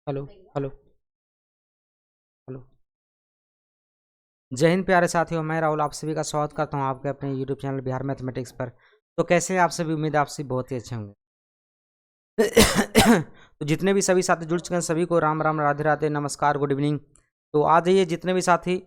Hello hello hello. जय हिंद प्यारे साथियों, मैं राहुल आप सभी का स्वागत करता हूं आपके अपने यूट्यूब चैनल बिहार मैथमेटिक्स पर। तो कैसे हैं आप सभी? उम्मीद है आप सभी बहुत ही अच्छे होंगे। तो जितने भी सभी साथी जुड़ चुके हैं सभी को राम राम, राधे राधे, नमस्कार, गुड इवनिंग। तो आ जाइए, जितने भी साथी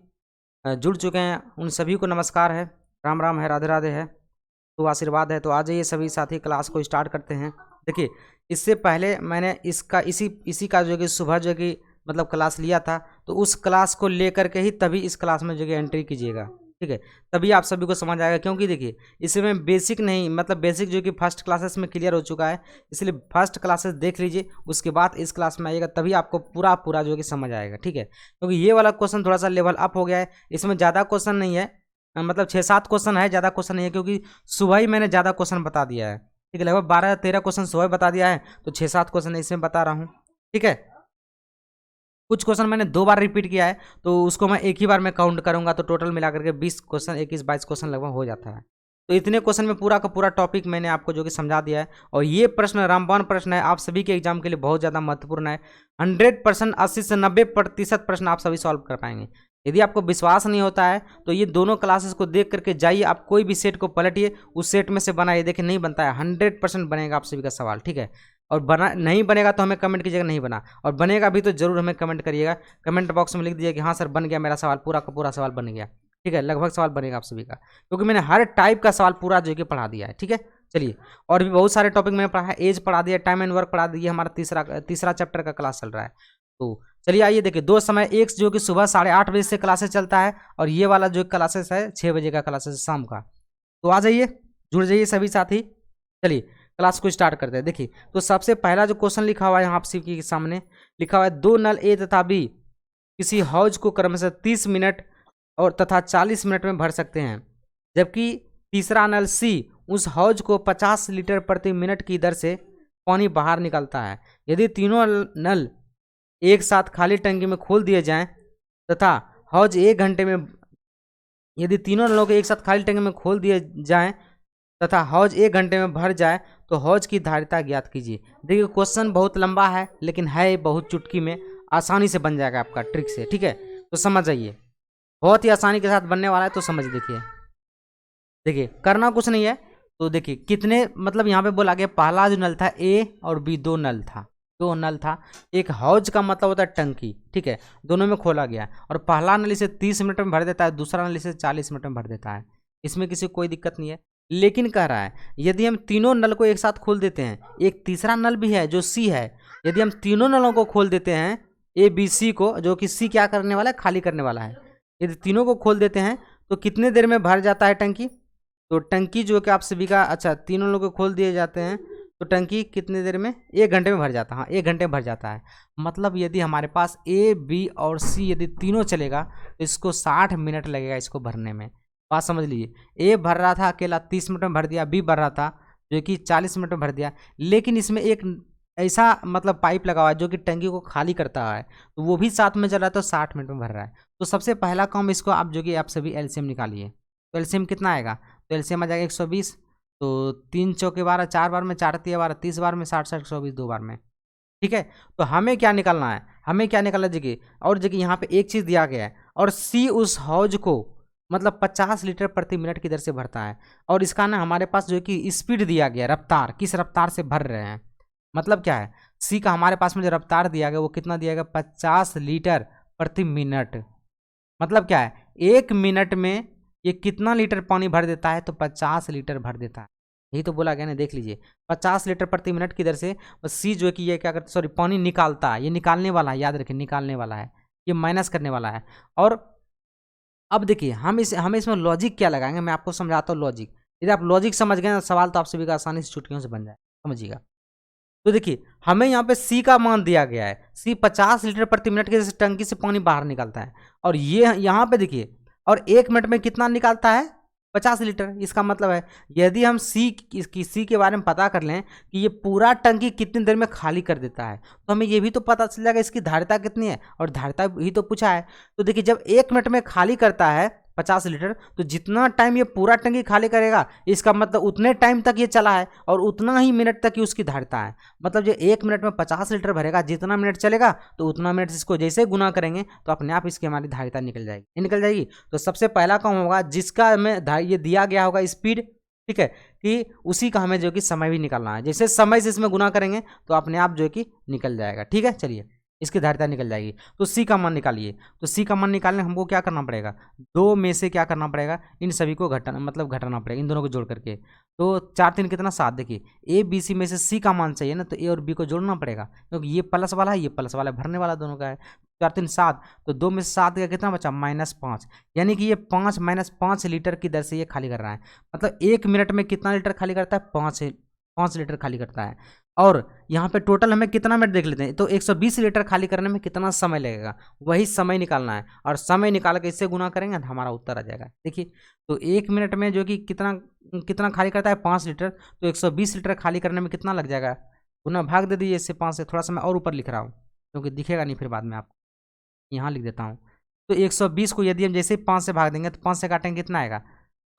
जुड़ चुके हैं उन सभी को नमस्कार है, राम राम है, राधे राधे है, तो आशीर्वाद है। तो आ जाइए सभी साथी, क्लास को स्टार्ट करते हैं। देखिए, इससे पहले मैंने इसका इसी इसी का जो कि सुबह जो कि मतलब क्लास लिया था, तो उस क्लास को लेकर के ही तभी इस क्लास में जो कि एंट्री कीजिएगा, ठीक है। तभी आप सभी को समझ आएगा, क्योंकि देखिए इसमें बेसिक नहीं, मतलब बेसिक जो कि फर्स्ट क्लासेस में क्लियर हो चुका है, इसलिए फर्स्ट क्लासेस देख लीजिए, उसके बाद इस क्लास में आइएगा, तभी आपको पूरा पूरा जो कि समझ आएगा, ठीक है। क्योंकि ये वाला क्वेश्चन थोड़ा सा लेवल अप हो गया है, इसमें ज़्यादा क्वेश्चन नहीं है, मतलब 6-7 क्वेश्चन है, ज़्यादा क्वेश्चन नहीं है, क्योंकि सुबह ही मैंने ज़्यादा क्वेश्चन बता दिया है, ठीक है। लगभग 12-13 क्वेश्चन सुबह बता दिया है, तो 6-7 क्वेश्चन इसमें बता रहा हूँ, ठीक है। कुछ क्वेश्चन मैंने 2 बार रिपीट किया है, तो उसको मैं एक ही बार में काउंट करूंगा, तो टोटल मिला करके 20 क्वेश्चन, 21-22 क्वेश्चन लगभग हो जाता है। तो इतने क्वेश्चन में पूरा का पूरा टॉपिक मैंने आपको जो कि समझा दिया है। और ये प्रश्न रामबाण प्रश्न है, आप सभी के एग्जाम के लिए बहुत ज़्यादा महत्वपूर्ण है। 100% 80 से 90% प्रश्न आप सभी सॉल्व कर पाएंगे। यदि आपको विश्वास नहीं होता है तो ये दोनों क्लासेस को देख करके जाइए, आप कोई भी सेट को पलटिए, उस सेट में से बनाइए, देखिए नहीं बनता है, 100% बनेगा आप सभी का सवाल, ठीक है। और बना नहीं बनेगा तो हमें कमेंट कीजिएगा नहीं बना, और बनेगा भी तो जरूर हमें कमेंट करिएगा, कमेंट बॉक्स में लिख दीजिए कि हाँ सर बन गया, मेरा सवाल पूरा का पूरा सवाल बन गया, ठीक है। लगभग सवाल बनेगा आप सभी का, क्योंकि मैंने हर टाइप का सवाल पूरा जो कि पढ़ा दिया है, ठीक है। चलिए, और भी बहुत सारे टॉपिक मैंने पढ़ा है, एज पढ़ा दिया, टाइम एंड वर्क पढ़ा दिया, हमारा तीसरा चैप्टर का क्लास चल रहा है। तो चलिए आइए देखिए, दो समय, एक जो कि सुबह 8:30 बजे से क्लासेस चलता है, और ये वाला जो क्लासेस है 6 बजे का क्लासेस शाम का। तो आ जाइए, जुड़ जाइए सभी साथी। चलिए क्लास को स्टार्ट करते हैं। देखिए, तो सबसे पहला जो क्वेश्चन लिखा हुआ है यहाँ आप सबके सामने, लिखा हुआ है 2 नल ए तथा बी किसी हौज को क्रमशः 30 मिनट और तथा 40 मिनट में भर सकते हैं, जबकि तीसरा नल सी उस हौज को 50 लीटर प्रति मिनट की दर से पानी बाहर निकालता है। यदि तीनों नल एक साथ खाली टंकी में खोल दिए जाएं तथा हौज 1 घंटे में, यदि तीनों नलों को एक साथ खाली टंकी में खोल दिए जाएं तथा हौज 1 घंटे में भर जाए तो हौज की धारिता ज्ञात कीजिए। देखिए क्वेश्चन बहुत लंबा है, लेकिन है बहुत चुटकी में, आसानी से बन जाएगा आपका ट्रिक से, ठीक है। तो समझ जाइए, बहुत ही आसानी के साथ बनने वाला है, तो समझ देखिए। देखिए करना कुछ नहीं है, तो देखिए कितने, मतलब यहाँ पे बोला गया पहला जो नल था ए और बी, 2 नल था, 2 नल था। एक हौज का मतलब होता है टंकी, ठीक है, दोनों में खोला गया, और पहला नल इसे 30 मिनट में भर देता है, दूसरा नल इसे 40 मिनट में भर देता है, इसमें किसी को कोई दिक्कत नहीं है। लेकिन कह रहा है यदि हम तीनों नल को एक साथ खोल देते हैं, एक तीसरा नल भी है जो सी है, यदि हम तीनों नलों को खोल देते हैं, ए बी सी को, जो कि सी क्या करने वाला है, खाली करने वाला है, यदि तीनों को खोल देते हैं तो कितने देर में भर जाता है टंकी? तो टंकी जो कि आप सभी का, अच्छा तीनों लोग को खोल दिए जाते हैं तो टंकी कितने देर में, 1 घंटे में भर जाता है। हाँ 1 घंटे में भर जाता है। मतलब यदि हमारे पास ए बी और सी यदि तीनों चलेगा तो इसको 60 मिनट लगेगा इसको भरने में। बात समझ लीजिए, ए भर रहा था अकेला 30 मिनट में भर दिया, बी भर रहा था जो कि 40 मिनट में भर दिया, लेकिन इसमें एक ऐसा मतलब पाइप लगा हुआ है जो कि टंकी को खाली करता है, तो वो भी साथ में चल रहा है, तो 60 मिनट में भर रहा है। तो सबसे पहला काम इसको आप जो कि आप सभी एलसीएम निकालिए। तो एलसीएम कितना आएगा? तो एलसीएम आ जाएगा 120, तो 3 चौके 12, 4 बार में, 4 तिया 12, 30 बार में, 60 60 120 2 बार में, ठीक है। तो हमें क्या निकालना है, हमें क्या निकालना जगह, और जगह यहाँ पे एक चीज़ दिया गया है, और सी उस हौज को मतलब 50 लीटर प्रति मिनट की दर से भरता है, और इसका ना हमारे पास जो कि स्पीड दिया गया, रफ्तार, किस रफ्तार से भर रहे हैं, मतलब क्या है, सी का हमारे पास में जो रफ्तार दिया गया वो कितना दिया गया, 50 लीटर प्रति मिनट। मतलब क्या है, 1 मिनट में ये कितना लीटर पानी भर देता है, तो 50 लीटर भर देता है। यही तो बोला गया ना, देख लीजिए 50 लीटर प्रति मिनट की दर से, और सी जो है कि ये क्या करता है, सॉरी पानी निकालता है, ये निकालने वाला है, याद रखिए निकालने वाला है, ये माइनस करने वाला है। और अब देखिए हमें इसमें लॉजिक क्या लगाएंगे, मैं आपको समझाता हूँ लॉजिक। यदि आप लॉजिक समझ गए ना, सवाल तो आप सभी का आसानी से चुटकियों से बन जाए, समझिएगा। तो देखिए हमें यहाँ पे सी का मान दिया गया है, सी 50 लीटर प्रति मिनट के टंकी से पानी बाहर निकलता है, और ये यहाँ पे देखिए, और 1 मिनट में कितना निकालता है, 50 लीटर। इसका मतलब है यदि हम सी के बारे में पता कर लें कि ये पूरा टंकी कितनी देर में खाली कर देता है, तो हमें ये भी तो पता चल जाएगा इसकी धारिता कितनी है, और धारिता ही तो पूछा है। तो देखिए जब 1 मिनट में खाली करता है 50 लीटर, तो जितना टाइम ये पूरा टंकी खाली करेगा इसका मतलब उतने टाइम तक ये चला है और उतना ही मिनट तक ही उसकी धारिता है। मतलब जो 1 मिनट में 50 लीटर भरेगा, जितना मिनट चलेगा तो उतना मिनट इसको जैसे गुना करेंगे तो अपने आप इसकी हमारी धारिता निकल जाएगी, निकल जाएगी। तो सबसे पहला काम होगा जिसका हमें ये दिया गया होगा स्पीड, ठीक है, कि उसी का हमें जो कि समय भी निकालना है। जैसे समय से इसमें गुना करेंगे तो अपने आप जो कि निकल जाएगा, ठीक है। चलिए इसकी धारिता निकल जाएगी। तो सी का मान निकालिए। तो सी का मान निकालने हमको क्या करना पड़ेगा, दो में से क्या करना पड़ेगा, इन सभी को घटाना पड़ेगा, इन दोनों को जोड़ करके। तो 4 3 कितना 7, देखिए ए बी सी में से सी का मान चाहिए ना, तो ए और बी को जोड़ना पड़ेगा क्योंकि ये प्लस वाला है, ये प्लस वाला है, भरने वाला दोनों का है। 4 3 7, तो 2 में से 7 का कितना बचा, -5, यानी कि ये 5 -5 लीटर की दर से ये खाली कर रहा है। मतलब 1 मिनट में कितना लीटर खाली करता है, 5 लीटर खाली करता है। और यहाँ पे टोटल हमें कितना मिनट देख लेते हैं, तो 120 लीटर खाली करने में कितना समय लगेगा, वही समय निकालना है। और समय निकाल के इससे गुना करेंगे तो हमारा उत्तर आ जाएगा। देखिए तो 1 मिनट में जो कि कितना खाली करता है, 5 लीटर, तो 120 लीटर खाली करने में कितना लग जाएगा, गुना भाग दे दीजिए इससे 5 से। थोड़ा सा मैं और ऊपर लिख रहा हूँ क्योंकि दिखेगा नहीं फिर बाद में आपको, यहाँ लिख देता हूँ। तो 120 को यदि हम जैसे 5 से भाग देंगे तो 5 से काटेंगे कितना आएगा,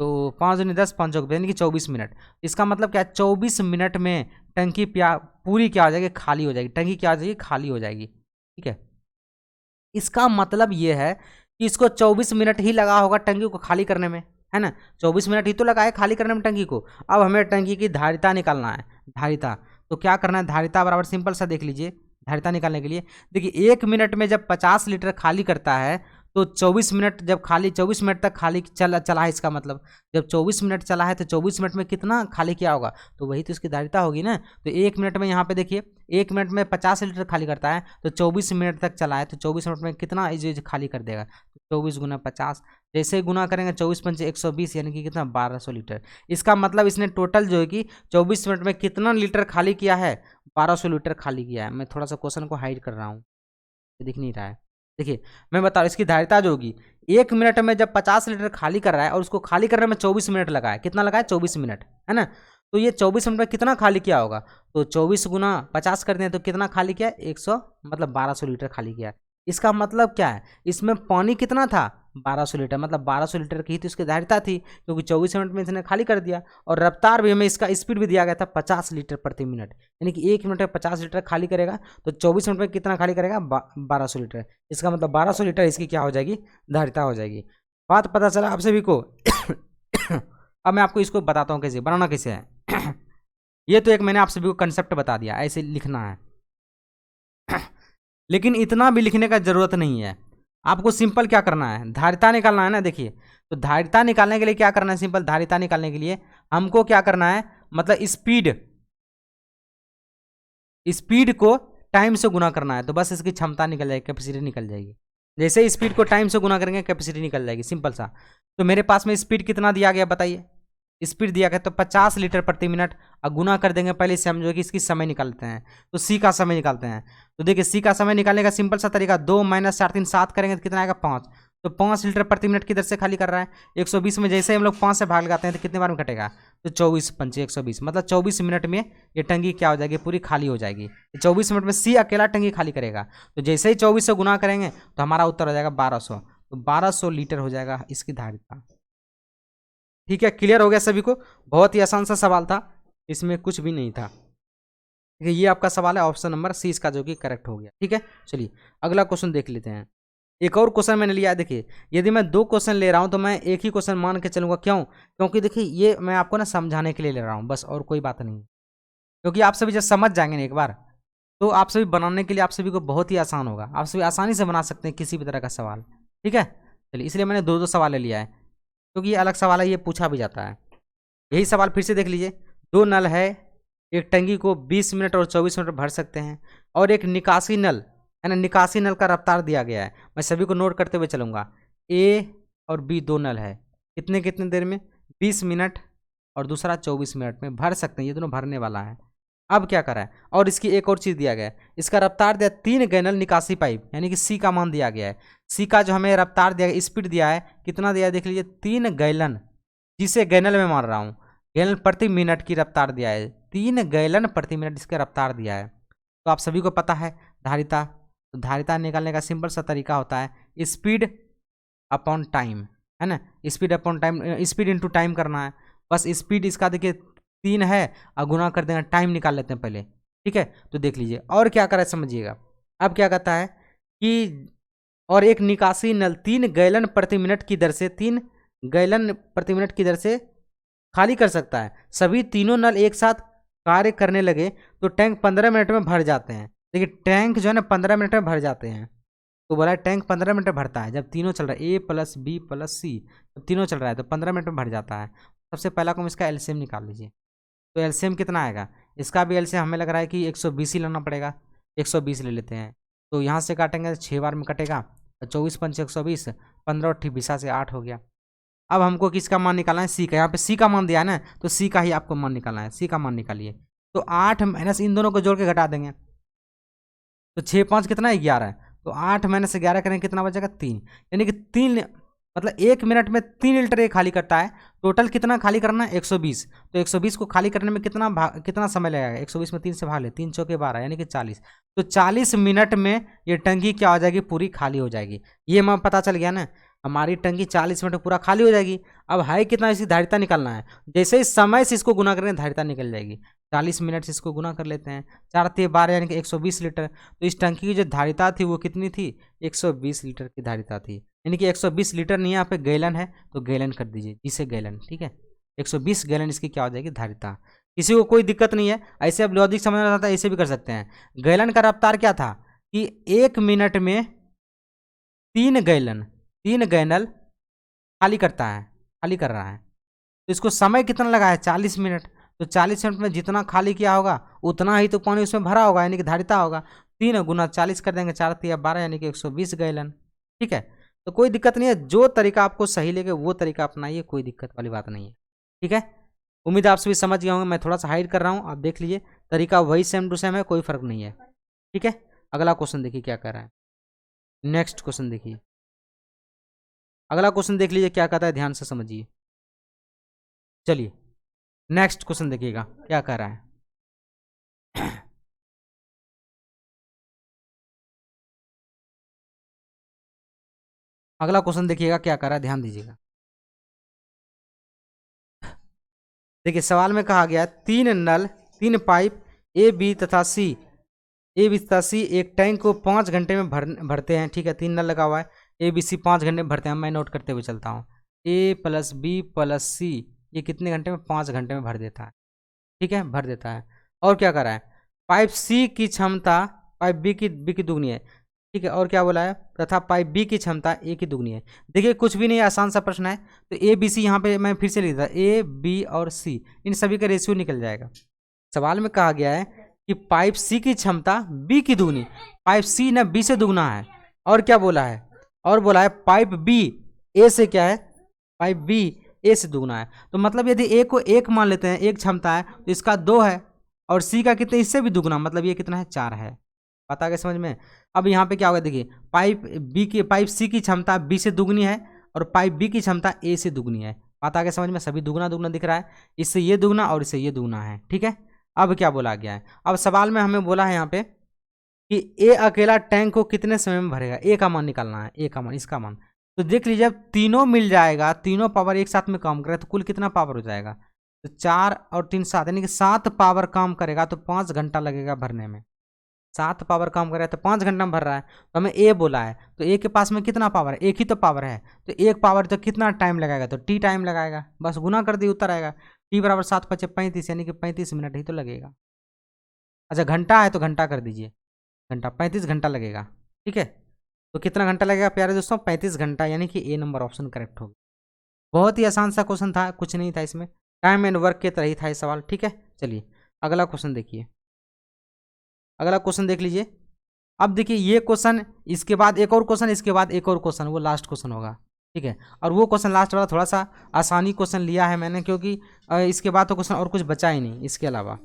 तो 5 दूनी 10, 5 चौक यानी कि 24 मिनट। इसका मतलब क्या है, 24 मिनट में टंकी पूरी क्या हो जाएगी, खाली हो जाएगी, टंकी क्या हो जाएगी, खाली हो जाएगी, ठीक है। इसका मतलब ये है कि इसको 24 मिनट ही लगा होगा टंकी को खाली करने में, है ना। 24 मिनट ही तो लगा है खाली करने में टंकी को। अब हमें टंकी की धारिता निकालना है, धारिता। तो क्या करना है, धारिता बराबर सिंपल सा देख लीजिए। धारिता निकालने के लिए देखिए 1 मिनट में जब 50 लीटर खाली करता है तो 24 मिनट जब खाली 24 मिनट तक खाली चला है, इसका मतलब जब 24 मिनट चला है तो 24 मिनट में कितना खाली किया होगा, तो वही तो इसकी धारिता होगी ना। तो 1 मिनट में यहाँ पे देखिए 1 मिनट में 50 लीटर खाली करता है, तो 24 मिनट तक चला है, तो 24 मिनट में कितना जो खाली कर देगा, तो 24 गुना 50, जैसे ही गुना करेंगे 24 पंचे 120, यानी कि कितना 1200 लीटर। इसका मतलब इसने टोटल जो है कि 24 मिनट में कितना लीटर खाली किया है, 1200 लीटर खाली किया है। मैं थोड़ा सा क्वेश्चन को हाइड कर रहा हूँ, दिख नहीं रहा है। देखिए मैं बता रहा हूँ इसकी धारिता जो होगी, 1 मिनट में जब 50 लीटर खाली कर रहा है और उसको खाली करने में 24 मिनट लगा है, कितना लगा है, 24 मिनट, है ना। तो ये 24 मिनट में कितना खाली किया होगा, तो 24 गुना 50 कर दें तो कितना खाली किया, 100 मतलब 1200 लीटर खाली किया। इसका मतलब क्या है, इसमें पानी कितना था, 1200 लीटर, मतलब 1200 लीटर की ही तो इसकी धारिता थी क्योंकि 24 मिनट में इसने खाली कर दिया। और रफ्तार भी हमें इसका स्पीड भी दिया गया था 50 लीटर प्रति मिनट, यानी कि 1 मिनट में 50 लीटर खाली करेगा तो 24 मिनट में कितना खाली करेगा, 1200 लीटर। इसका मतलब 1200 लीटर इसकी क्या हो जाएगी, धारिता हो जाएगी। बात पता चला आप सभी को। अब मैं आपको इसको बताता हूँ कैसे बनाना कैसे है। ये तो एक मैंने आप सभी को कंसेप्ट बता दिया, ऐसे लिखना है। लेकिन इतना भी लिखने का जरूरत नहीं है, आपको सिंपल क्या करना है, धारिता निकालना है ना। देखिए तो धारिता निकालने के लिए क्या करना है, सिंपल धारिता निकालने के लिए हमको क्या करना है, मतलब स्पीड को टाइम से गुना करना है, तो बस इसकी क्षमता निकल जाएगी, कैपेसिटी निकल जाएगी। जैसे स्पीड को टाइम से गुना करेंगे कैपेसिटी निकल जाएगी, सिंपल सा। तो मेरे पास में स्पीड कितना दिया गया बताइए, स्पीड दिया गया तो 50 लीटर प्रति मिनट, और गुना कर देंगे पहले से हम जो कि इसकी समय निकालते हैं, तो सी का समय निकालते हैं। तो देखिए सी का समय निकालने का सिंपल सा तरीका, 2 - 4 3 7 करेंगे तो कितना आएगा, 5। तो 5 लीटर प्रति मिनट की दर से खाली कर रहा है। 120 में जैसे ही हम लोग 5 से भाग लगाते हैं तो कितने बार में कटेगा, तो 24 पंचे 120, मतलब 24 मिनट में ये टंकी क्या हो जाएगी, पूरी खाली हो जाएगी। 24 मिनट में सी अकेला टंकी खाली करेगा, तो जैसे ही 24 से गुना करेंगे तो हमारा उत्तर हो जाएगा 1200। तो 1200 लीटर हो जाएगा इसकी धारिता। ठीक है, क्लियर हो गया सभी को। बहुत ही आसान सा सवाल था, इसमें कुछ भी नहीं था। ठीक है, ये आपका सवाल है, ऑप्शन नंबर सी इसका जो कि करेक्ट हो गया। ठीक है, चलिए अगला क्वेश्चन देख लेते हैं। एक और क्वेश्चन मैंने लिया है। देखिए यदि मैं 2 क्वेश्चन ले रहा हूं तो मैं एक ही क्वेश्चन मान के चलूंगा, क्यों, क्योंकि देखिए ये मैं आपको ना समझाने के लिए ले रहा हूं बस, और कोई बात नहीं। क्योंकि आप सभी जब समझ जाएंगे ना एक बार, तो आप सभी बनाने के लिए आप सभी को बहुत ही आसान होगा, आप सभी आसानी से बना सकते हैं किसी भी तरह का सवाल। ठीक है, चलिए इसलिए मैंने 2 सवाल ले लिया है, क्योंकि ये अलग सवाल है, ये पूछा भी जाता है। यही सवाल फिर से देख लीजिए। 2 नल है, एक टंकी को 20 मिनट और 24 मिनट भर सकते हैं, और एक निकासी नल है ना, निकासी नल का रफ्तार दिया गया है। मैं सभी को नोट करते हुए चलूंगा। ए और बी 2 नल है, कितने कितने देर में, 20 मिनट और दूसरा 24 मिनट में भर सकते हैं, ये दोनों भरने वाला है। अब क्या करा है, और इसकी एक और चीज़ दिया गया है, इसका रफ्तार दिया 3 गैलन निकासी पाइप, यानी कि सी का मान दिया गया है। सी का जो हमें रफ्तार दिया गया, स्पीड दिया है, कितना दिया है देख लीजिए, 3 गैलन, जिसे गैलन में मान रहा हूँ, गैलन प्रति मिनट की रफ्तार दिया है, 3 गैलन प्रति मिनट इसका रफ्तार दिया है। तो आप सभी को पता है धारिता, तो धारिता निकालने का सिंपल सा तरीका होता है स्पीड अपॉन टाइम। है ना। Speed upon time, speed into time करना है। बस स्पीड इसका देखिए 3 है और गुना कर देंगे, टाइम निकाल लेते हैं पहले, ठीक है। तो देख लीजिए और क्या करा है समझिएगा। अब क्या कहता है कि और एक निकासी नल 3 गैलन प्रति मिनट की दर से 3 गैलन प्रति मिनट की दर से खाली कर सकता है। सभी तीनों नल एक साथ कार्य करने लगे तो टैंक 15 मिनट में भर जाते हैं। देखिए टैंक जो है ना 15 मिनट में भर जाते हैं। तो बोला टैंक 15 मिनट में भरता है जब तीनों चल रहा है, ए प्लस बी प्लस सी, जब तीनों चल रहा है तो 15 मिनट में भर जाता है। सबसे पहला कॉम इसका एलसीएम निकाल लीजिए। तो एलसीएम कितना आएगा, इसका भी एलसीएम हमें लग रहा है कि 120 ही लेना पड़ेगा। 120 ले लेते हैं। तो यहाँ से काटेंगे 6 बार में कटेगा, 24 पंच 120, 15 8 20 से 8 हो गया। अब हमको किसका मान निकालना है, सी का। यहाँ पे सी का मान दिया है ना, तो सी का ही आपको मान निकालना है। सी का मान निकालिए। तो 8 माइनस इन दोनों को जोड़ के घटा देंगे, तो 6 5 कितना है 11 है। तो 8 माइनस 11 करेंगे कितना बचेगा 3, यानी कि 3 मतलब 1 मिनट में 3 लीटर ये खाली करता है। टोटल कितना खाली करना है 120। तो 120 को खाली करने में कितना समय लगेगा, 120 में 3 से भाग ले, 3 चौके 12 यानी कि 40। तो 40 मिनट में ये टंकी क्या हो जाएगी, पूरी खाली हो जाएगी। ये हमें पता चल गया ना, हमारी टंकी 40 मिनट में पूरा खाली हो जाएगी। अब है कितना, इसकी धारिता निकालना है। जैसे ही समय से इसको गुना करेंगे धारिता निकल जाएगी। 40 मिनट से इसको गुना कर लेते हैं, 4 × 12 यानी कि 120 लीटर। तो इस टंकी की जो धारिता थी वो कितनी थी, 120 लीटर की धारिता थी। यानी कि 120 लीटर नहीं, यहाँ पे गैलन है तो गैलन कर दीजिए, जिसे गैलन, ठीक है। 120 गैलन इसकी क्या हो जाएगी धारिता। किसी को कोई दिक्कत नहीं है, ऐसे अब लॉजिक समझना था ऐसे भी कर सकते हैं। गैलन का रफ्तार क्या था कि 1 मिनट में 3 गैलन खाली करता है, खाली कर रहा है। तो इसको समय कितना लगा है 40 मिनट। तो 40 मिनट में जितना खाली किया होगा उतना ही तो पानी उसमें भरा होगा, यानी कि धारिता होगा। 3 गुना 40 कर देंगे, 4 × 12 यानी कि 120 गैलन, ठीक है। तो कोई दिक्कत नहीं है, जो तरीका आपको सही लगे वो तरीका अपनाइए, कोई दिक्कत वाली बात नहीं है, ठीक है। उम्मीद आप सभी समझ गए होंगे। मैं थोड़ा सा हाइड कर रहा हूँ, आप देख लीजिए तरीका वही सेम टू सेम है, कोई फर्क नहीं है, ठीक है। अगला क्वेश्चन देखिए क्या कर रहा है। नेक्स्ट क्वेश्चन देखिए, अगला क्वेश्चन देख लीजिए क्या कहता है, ध्यान से समझिए। चलिए नेक्स्ट क्वेश्चन देखिएगा क्या कह रहा है। अगला क्वेश्चन देखिएगा क्या कर रहा है, ध्यान दीजिएगा। देखिए सवाल में कहा गया 3 पाइप ए बी तथा सी एक टैंक को 5 घंटे में भरते हैं, ठीक है। 3 नल लगा हुआ है, ए बी सी 5 घंटे में भरते हैं। मैं नोट करते हुए चलता हूँ, ए प्लस बी प्लस सी ये कितने घंटे में, 5 घंटे में भर देता है, ठीक है, भर देता है। और क्या कर रहा है, पाइप सी की क्षमता पाइप बी की दुगनी है, ठीक है। और क्या बोला है, तथा पाइप बी की क्षमता ए की दुगनी है। देखिए कुछ भी नहीं, आसान सा प्रश्न है। तो ए बी सी यहाँ पे मैं फिर से लिख देता, ए बी और सी इन सभी का रेशियो निकल जाएगा। सवाल में कहा गया है कि पाइप सी की क्षमता बी की दुगनी, पाइप सी ना बी से दुगना है। और क्या बोला है, और बोला है पाइप बी ए से क्या है, पाइप बी ए से दुगना है। तो मतलब यदि ए को 1 मान लेते हैं, 1 क्षमता है तो इसका 2 है, और सी का कितने, इससे भी दुगना, मतलब ये कितना है 4 है। पता है समझ में। अब यहाँ पे क्या होगा, देखिए पाइप सी की क्षमता बी से दुगनी है और पाइप बी की क्षमता ए से दुगनी है। पता है समझ में, सभी दुगना दुगना दिख रहा है, इससे ये दुगना और इससे ये दुगना है, ठीक है। अब क्या बोला गया है, अब सवाल में हमें बोला है यहाँ पे कि ए अकेला टैंक को कितने समय में भरेगा, ए का मान निकालना है, ए का मान, इसका मान। तो देख लीजिए अब तीनों मिल जाएगा, तीनों पावर एक साथ में काम करेगा तो कुल कितना पावर हो जाएगा, तो 4 और 3 7 यानी कि 7 पावर काम करेगा। तो 5 घंटा लगेगा भरने में। 7 पावर काम कर रहा है तो 5 घंटा में भर रहा है। तो हमें ए बोला है, तो ए के पास में कितना पावर है, एक ही तो पावर है। तो एक पावर तो कितना टाइम लगाएगा, तो टी टाइम लगाएगा। बस गुना कर दिए उत्तर आएगा, टी बराबर 7 × 5 = 35 यानी कि 35 मिनट ही तो लगेगा। अच्छा घंटा है तो घंटा कर दीजिए, घंटा 35 घंटा लगेगा, ठीक है। तो कितना घंटा लगेगा प्यारे दोस्तों, 35 घंटा, यानी कि ए नंबर ऑप्शन करेक्ट होगा। बहुत ही आसान सा क्वेश्चन था, कुछ नहीं था इसमें, टाइम एंड वर्क के तरह ही था ये सवाल, ठीक है। चलिए अगला क्वेश्चन देखिए, अगला क्वेश्चन देख लीजिए। अब देखिए ये क्वेश्चन, इसके बाद एक और क्वेश्चन, इसके बाद एक और क्वेश्चन, वो लास्ट क्वेश्चन होगा, ठीक है। और वो क्वेश्चन लास्ट वाला थोड़ा सा आसानी क्वेश्चन लिया है मैंने, क्योंकि इसके बाद तो क्वेश्चन और कुछ बचा ही नहीं इसके अलावा।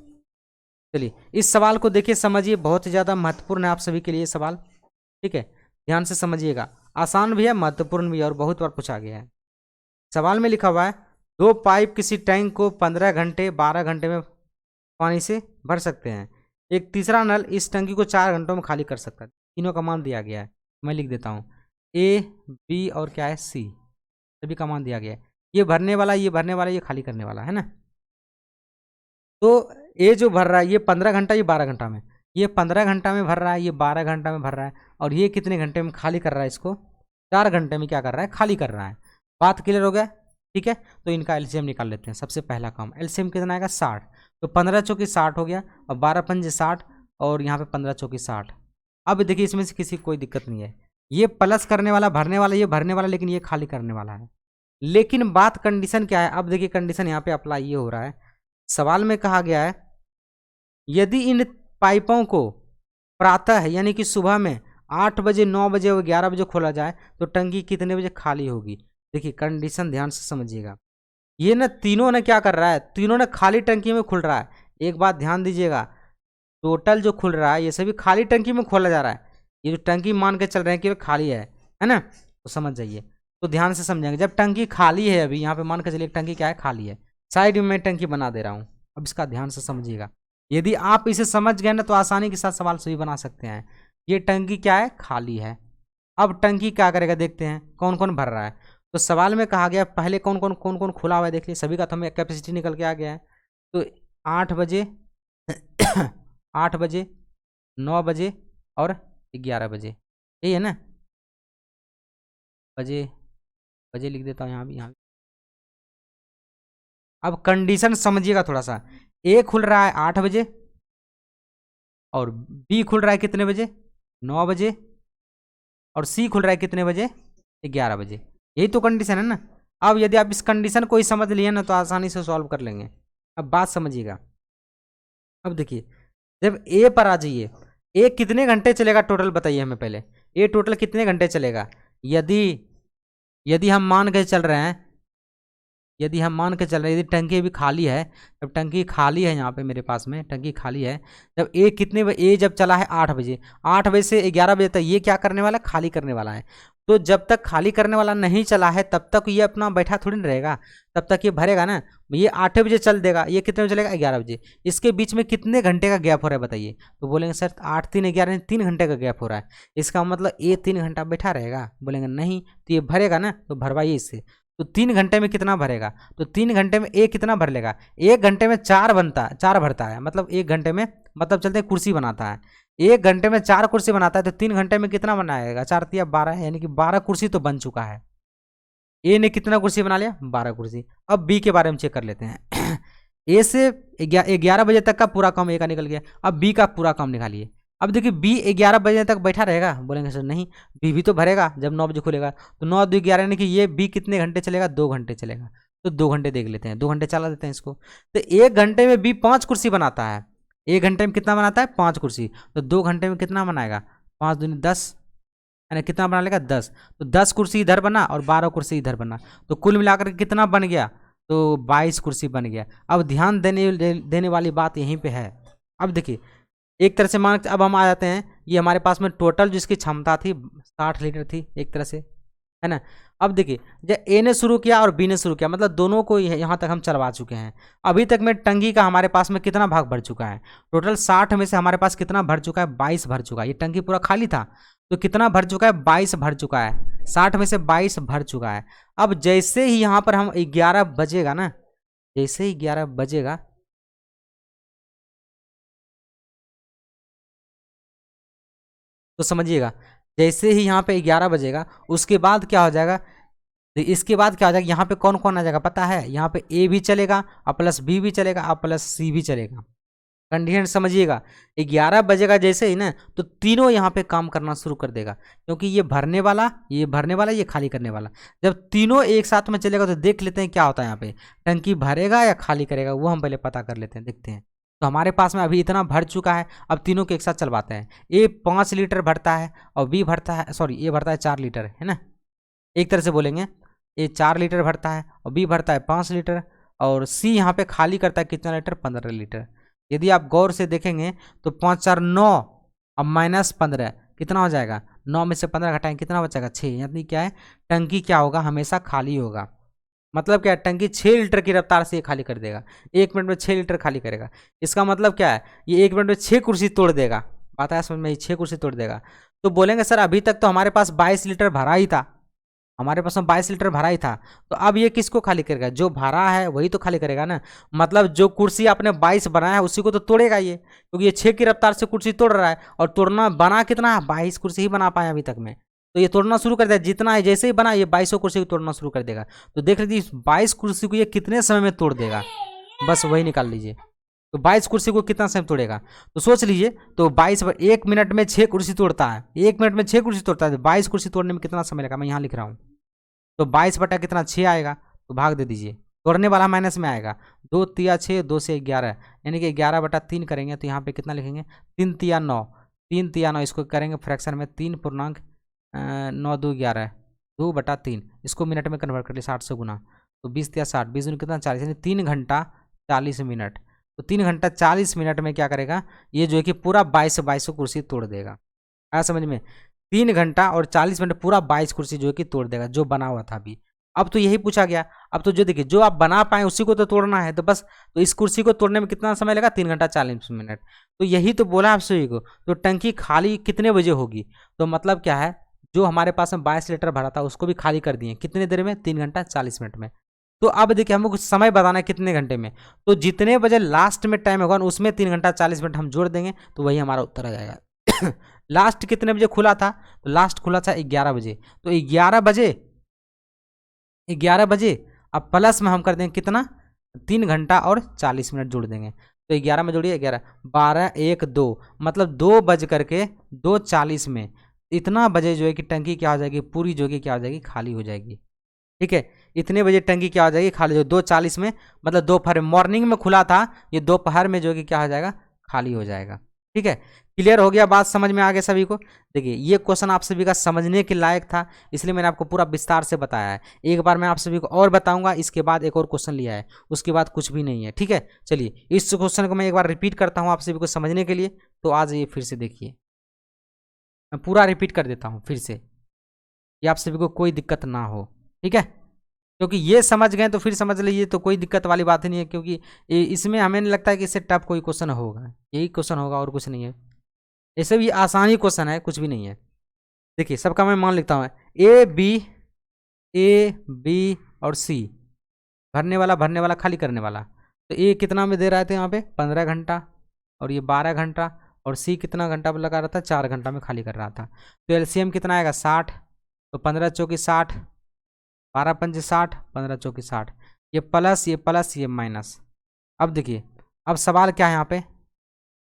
चलिए इस सवाल को देखिए, समझिए, बहुत ही ज़्यादा महत्वपूर्ण है आप सभी के लिए सवाल, ठीक है। ध्यान से समझिएगा, आसान भी है महत्वपूर्ण भी है और बहुत बार पूछा गया है। सवाल में लिखा हुआ है 2 पाइप किसी टैंक को 15 घंटे 12 घंटे में पानी से भर सकते हैं। एक तीसरा नल इस टंकी को 4 घंटों में खाली कर सकता है। तीनों का मान दिया गया है, मैं लिख देता हूँ, ए बी और क्या है सी। सभी का मान दिया गया है। ये भरने वाला, ये भरने वाला, ये खाली करने वाला है ना। तो ये जो भर रहा है ये 15 घंटा, ये 12 घंटा में, ये 15 घंटा में भर रहा है, ये 12 घंटा में भर रहा है, और ये कितने घंटे में खाली कर रहा है इसको, 4 घंटे में क्या कर रहा है, खाली कर रहा है। बात क्लियर हो गया, ठीक है। तो इनका एलसीएम निकाल लेते हैं। सबसे पहला काम, एलसीएम कितना आएगा 60, तो 15 चौकी 60 हो गया, और 12 पंजे 60, और यहाँ पे 15 चौकी 60। अब देखिए इसमें से किसी कोई दिक्कत नहीं है, ये प्लस करने वाला भरने वाला, ये भरने वाला, लेकिन ये खाली करने वाला है। लेकिन बात कंडीशन क्या है, अब देखिए कंडीशन यहाँ पे अप्लाई ये हो रहा है। सवाल में कहा गया है यदि इन पाइपों को प्रातः यानी कि सुबह में 8 बजे, 9 बजे और 11 बजे खोला जाए तो टंकी कितने बजे खाली होगी। देखिए कंडीशन ध्यान से समझिएगा, ये ना तीनों ने क्या कर रहा है, तीनों ने खाली टंकी में खुल रहा है। एक बात ध्यान दीजिएगा, टोटल जो खुल रहा है ये सभी खाली टंकी में खोला जा रहा है। ये जो टंकी मान के चल रहे हैं कि खाली है ना, तो समझ जाइए। तो ध्यान से समझेंगे, जब टंकी खाली है, अभी यहाँ पे मान के चलिए टंकी क्या है, खाली है, साइड में मैं टंकी बना दे रहा हूँ। अब इसका ध्यान से समझिएगा, यदि आप इसे समझ गए ना तो आसानी के साथ सवाल सही बना सकते हैं। ये टंकी क्या है, खाली है। अब टंकी क्या करेगा, देखते हैं कौन कौन भर रहा है। तो सवाल में कहा गया पहले कौन कौन खुला हुआ है, देख लीजिए सभी का तो हमें कैपेसिटी निकल के आ गया है। तो 8 बजे 8 बजे, 9 बजे और 11 बजे, यही है ना। बजे बजे लिख देता हूँ यहाँ भी। अब कंडीशन समझिएगा थोड़ा सा, ए खुल रहा है 8 बजे, और बी खुल रहा है कितने बजे, 9 बजे, और सी खुल रहा है कितने बजे, 11 बजे। यही तो कंडीशन है ना। अब यदि आप इस कंडीशन को ही समझ लिए ना तो आसानी से सॉल्व कर लेंगे। अब बात समझिएगा, अब देखिए जब ए पर आ जाइए, ए कितने घंटे चलेगा टोटल बताइए हमें पहले, ए टोटल कितने घंटे चलेगा। यदि हम मान के चल रहे हैं, यदि टंकी भी खाली है, जब टंकी खाली है यहाँ पे मेरे पास में टंकी खाली है, जब ए कितने ए जब चला है 8 बजे, 8 बजे से 11 बजे तक ये क्या करने वाला है, खाली करने वाला है। तो जब तक खाली करने वाला नहीं चला है तब तक ये अपना बैठा थोड़ी ना रहेगा, तब तक ये भरेगा ना। ये 8 बजे चल देगा, ये कितने बजे चलेगा, 11 बजे। इसके बीच में कितने घंटे का गैप हो रहा है बताइए। तो बोलेंगे सर 8 3 11 3 घंटे का गैप हो रहा है, इसका मतलब ये 3 घंटा बैठा रहेगा। बोलेंगे नहीं, तो ये भरेगा ना, तो भरवाइए इससे। तो 3 घंटे में कितना भरेगा, तो 3 घंटे में ए कितना भर लेगा, 1 घंटे में 4 भरता है, मतलब 1 घंटे में, मतलब चलते कुर्सी बनाता है, 1 घंटे में 4 कुर्सी बनाता है। तो 3 घंटे में कितना बनाएगा, 4 तिया 12, यानी कि 12 कुर्सी तो बन चुका है। ए ने कितना कुर्सी बना लिया, 12 कुर्सी। अब बी के बारे में चेक कर लेते हैं। ए से 11 बजे तक का पूरा काम ए का निकल गया, अब बी का पूरा काम निकालिए। अब देखिए बी 11 बजे तक बैठा रहेगा, बोलेंगे सर नहीं, बी भी तो भरेगा जब 9 बजे खुलेगा। तो 9 2 11 यानी कि ये बी कितने घंटे चलेगा, 2 घंटे चलेगा। तो 2 घंटे देख लेते हैं, 2 घंटे चला देते हैं इसको। तो 1 घंटे में बी 5 कुर्सी बनाता है, 1 घंटे में कितना बनाता है, 5 कुर्सी। तो 2 घंटे में कितना बनाएगा, 5 दूनी 10, यानी कितना बना लेगा, 10। तो 10 कुर्सी इधर बना और 12 कुर्सी इधर बना, तो कुल मिलाकर कितना बन गया, तो 22 कुर्सी बन गया। अब ध्यान देने वाली बात यहीं पे है। अब देखिए एक तरह से मान, अब हम आ जाते हैं, ये हमारे पास में टोटल जिसकी क्षमता थी 60 लीटर थी एक तरह से, है ना। अब देखिए जब ए ने शुरू किया और बी ने शुरू किया, मतलब दोनों को यहाँ तक हम चलवा चुके हैं। अभी तक में टंकी का हमारे पास में कितना भाग भर चुका है, टोटल 60 में से हमारे पास कितना भर चुका है, 22 भर चुका है। ये टंकी पूरा खाली था तो कितना भर चुका है, 22 भर चुका है, 60 में से 22 भर चुका है। अब जैसे ही यहाँ पर हम 11 बजेगा ना, जैसे ही 11 बजेगा, तो समझिएगा जैसे ही यहाँ पे 11 बजेगा उसके बाद क्या हो जाएगा, इसके बाद क्या हो जाएगा, यहाँ पे कौन कौन आ जाएगा पता है, यहाँ पे ए भी चलेगा और प्लस बी भी चलेगा और प्लस सी भी चलेगा। कंडीशन समझिएगा, 11 बजेगा जैसे ही ना तो तीनों यहाँ पे काम करना शुरू कर देगा, क्योंकि ये भरने वाला, ये खाली करने वाला। जब तीनों एक साथ में चलेगा तो देख लेते हैं क्या होता है यहाँ पे, टंकी भरेगा या खाली करेगा, वो हम पहले पता कर लेते हैं, देखते हैं। तो हमारे पास में अभी इतना भर चुका है, अब तीनों के एक साथ चलवाते हैं। ए 5 लीटर भरता है और बी भरता है, सॉरी ए भरता है 4 लीटर, है ना। एक तरह से बोलेंगे ए 4 लीटर भरता है और बी भरता है 5 लीटर, और सी यहाँ पे खाली करता है कितना लीटर, 15 लीटर। यदि आप गौर से देखेंगे तो 5 4 9 और माइनस 15 कितना हो जाएगा, 9 में से 15 घटाएंगे कितना बचेगा, 6। यानी क्या है, टंकी क्या होगा, हमेशा खाली होगा। मतलब क्या है, टंकी 6 लीटर की रफ्तार से ये खाली कर देगा, 1 मिनट में 6 लीटर खाली करेगा। इसका मतलब क्या है, ये 1 मिनट में 6 कुर्सी तोड़ देगा। बात है समझ में, 6 कुर्सी तोड़ देगा। तो बोलेंगे सर अभी तक तो हमारे पास 22 लीटर भरा ही था, हमारे पास में 22 लीटर भरा ही था। तो अब ये किसको खाली करेगा? जो भरा है वही तो खाली करेगा ना। मतलब जो कुर्सी आपने 22 बनाया है उसी को तो तोड़ेगा ये, क्योंकि ये 6 की रफ्तार से कुर्सी तोड़ रहा है। और तोड़ना बना कितना है? 22 कुर्सी ही बना पाए अभी तक में। तो ये तोड़ना शुरू कर दिया, जितना है जैसे ही बना ये 22 कुर्सी को तोड़ना शुरू कर देगा। तो देख लीजिए 22 कुर्सी को ये कितने समय में तोड़ देगा, बस वही निकाल लीजिए। तो 22 कुर्सी को कितना समय तोड़ेगा? तो सोच लीजिए, तो 22 1 मिनट में 6 कुर्सी तोड़ता है, 1 मिनट में 6 कुर्सी तोड़ता है। 22 कुर्सी तोड़ने में कितना समय लगेगा? मैं यहाँ लिख रहा हूँ। तो 22 बटा कितना? 6 आएगा। तो भाग दे दीजिए, तोड़ने वाला माइनस में आएगा। 2 तिया 6, 2 से 11, यानी कि 11 बटा 3 करेंगे तो यहाँ पे कितना लिखेंगे? 3 तिया 9, 3 तिया 9, इसको करेंगे फ्रैक्शन में 3.9 2 11, 2 बटा 3, इसको मिनट में कन्वर्ट कर लिया 60 से गुना। तो 20 तिया 60, 20 दूनी कितना? 40, यानी 3 घंटा 40 मिनट। तो 3 घंटा 40 मिनट में क्या करेगा? ये जो है कि पूरा 22 कुर्सी तोड़ देगा। आया समझ में? 3 घंटा और 40 मिनट पूरा 22 कुर्सी जो है कि तोड़ देगा, जो बना हुआ था अभी। अब तो यही पूछा गया। अब तो जो देखिए जो आप बना पाए उसी को तो तोड़ना है, तो बस तो इस कुर्सी को तोड़ने में कितना समय लगा? 3 घंटा 40 मिनट। तो यही तो बोला आप सभी को। तो टंकी खाली कितने बजे होगी? तो मतलब क्या है, जो हमारे पास में 22 लीटर भरा था उसको भी खाली कर दिए कितने देर में? 3 घंटा 40 मिनट में। तो अब देखिए हमको कुछ समय बताना है कितने घंटे में। तो जितने बजे लास्ट में टाइम होगा उसमें 3 घंटा 40 मिनट हम जोड़ देंगे, तो वही हमारा उत्तर आ जाएगा। लास्ट कितने बजे खुला था? तो लास्ट खुला था 11 बजे। तो 11 बजे अब प्लस में हम कर देंगे कितना? 3 घंटा और 40 मिनट जोड़ देंगे। तो 11 में जोड़िए 11, 12 1 2, मतलब 2 बज करके 2:40 में इतना बजे जो है कि टंकी क्या हो जाएगी? पूरी जो है क्या हो जाएगी? खाली हो जाएगी। ठीक है, इतने बजे टंकी क्या हो जाएगी? खाली हो। 2:40 में मतलब दोपहर में, मॉर्निंग में खुला था, ये दोपहर में जो है कि क्या हो जाएगा? खाली हो जाएगा। ठीक है, क्लियर हो गया? बात समझ में आ गया सभी को? देखिए ये क्वेश्चन आप सभी का समझने के लायक था, इसलिए मैंने आपको पूरा विस्तार से बताया है। एक बार मैं आप सभी को और बताऊंगा, इसके बाद एक और क्वेश्चन लिया है, उसके बाद कुछ भी नहीं है। ठीक है, चलिए इस क्वेश्चन को मैं एक बार रिपीट करता हूँ आप सभी को समझने के लिए। तो आज ये फिर से देखिए, मैं पूरा रिपीट कर देता हूँ फिर से, ये आप सभी को कोई दिक्कत ना हो। ठीक है, क्योंकि ये समझ गए तो फिर समझ लीजिए, तो कोई दिक्कत वाली बात ही नहीं है। क्योंकि इसमें हमें नहीं लगता है कि इससे टफ कोई क्वेश्चन होगा, यही क्वेश्चन होगा और कुछ नहीं है। ऐसे भी आसानी क्वेश्चन है, कुछ भी नहीं है। देखिए सबका मैं मान लिखता हूँ, ए बी और सी, भरने वाला खाली करने वाला। तो ए कितना में दे रहा था यहाँ पे? 15 घंटा, और ये 12 घंटा, और सी कितना घंटा पर लगा रहा था? 4 घंटा में खाली कर रहा था। तो एलसीएम कितना आएगा? 60। तो 15 चौकी 60, 12 पंजे 60, 15 चौकी 60, ये प्लस ये माइनस। अब देखिए, अब सवाल क्या है यहाँ पे?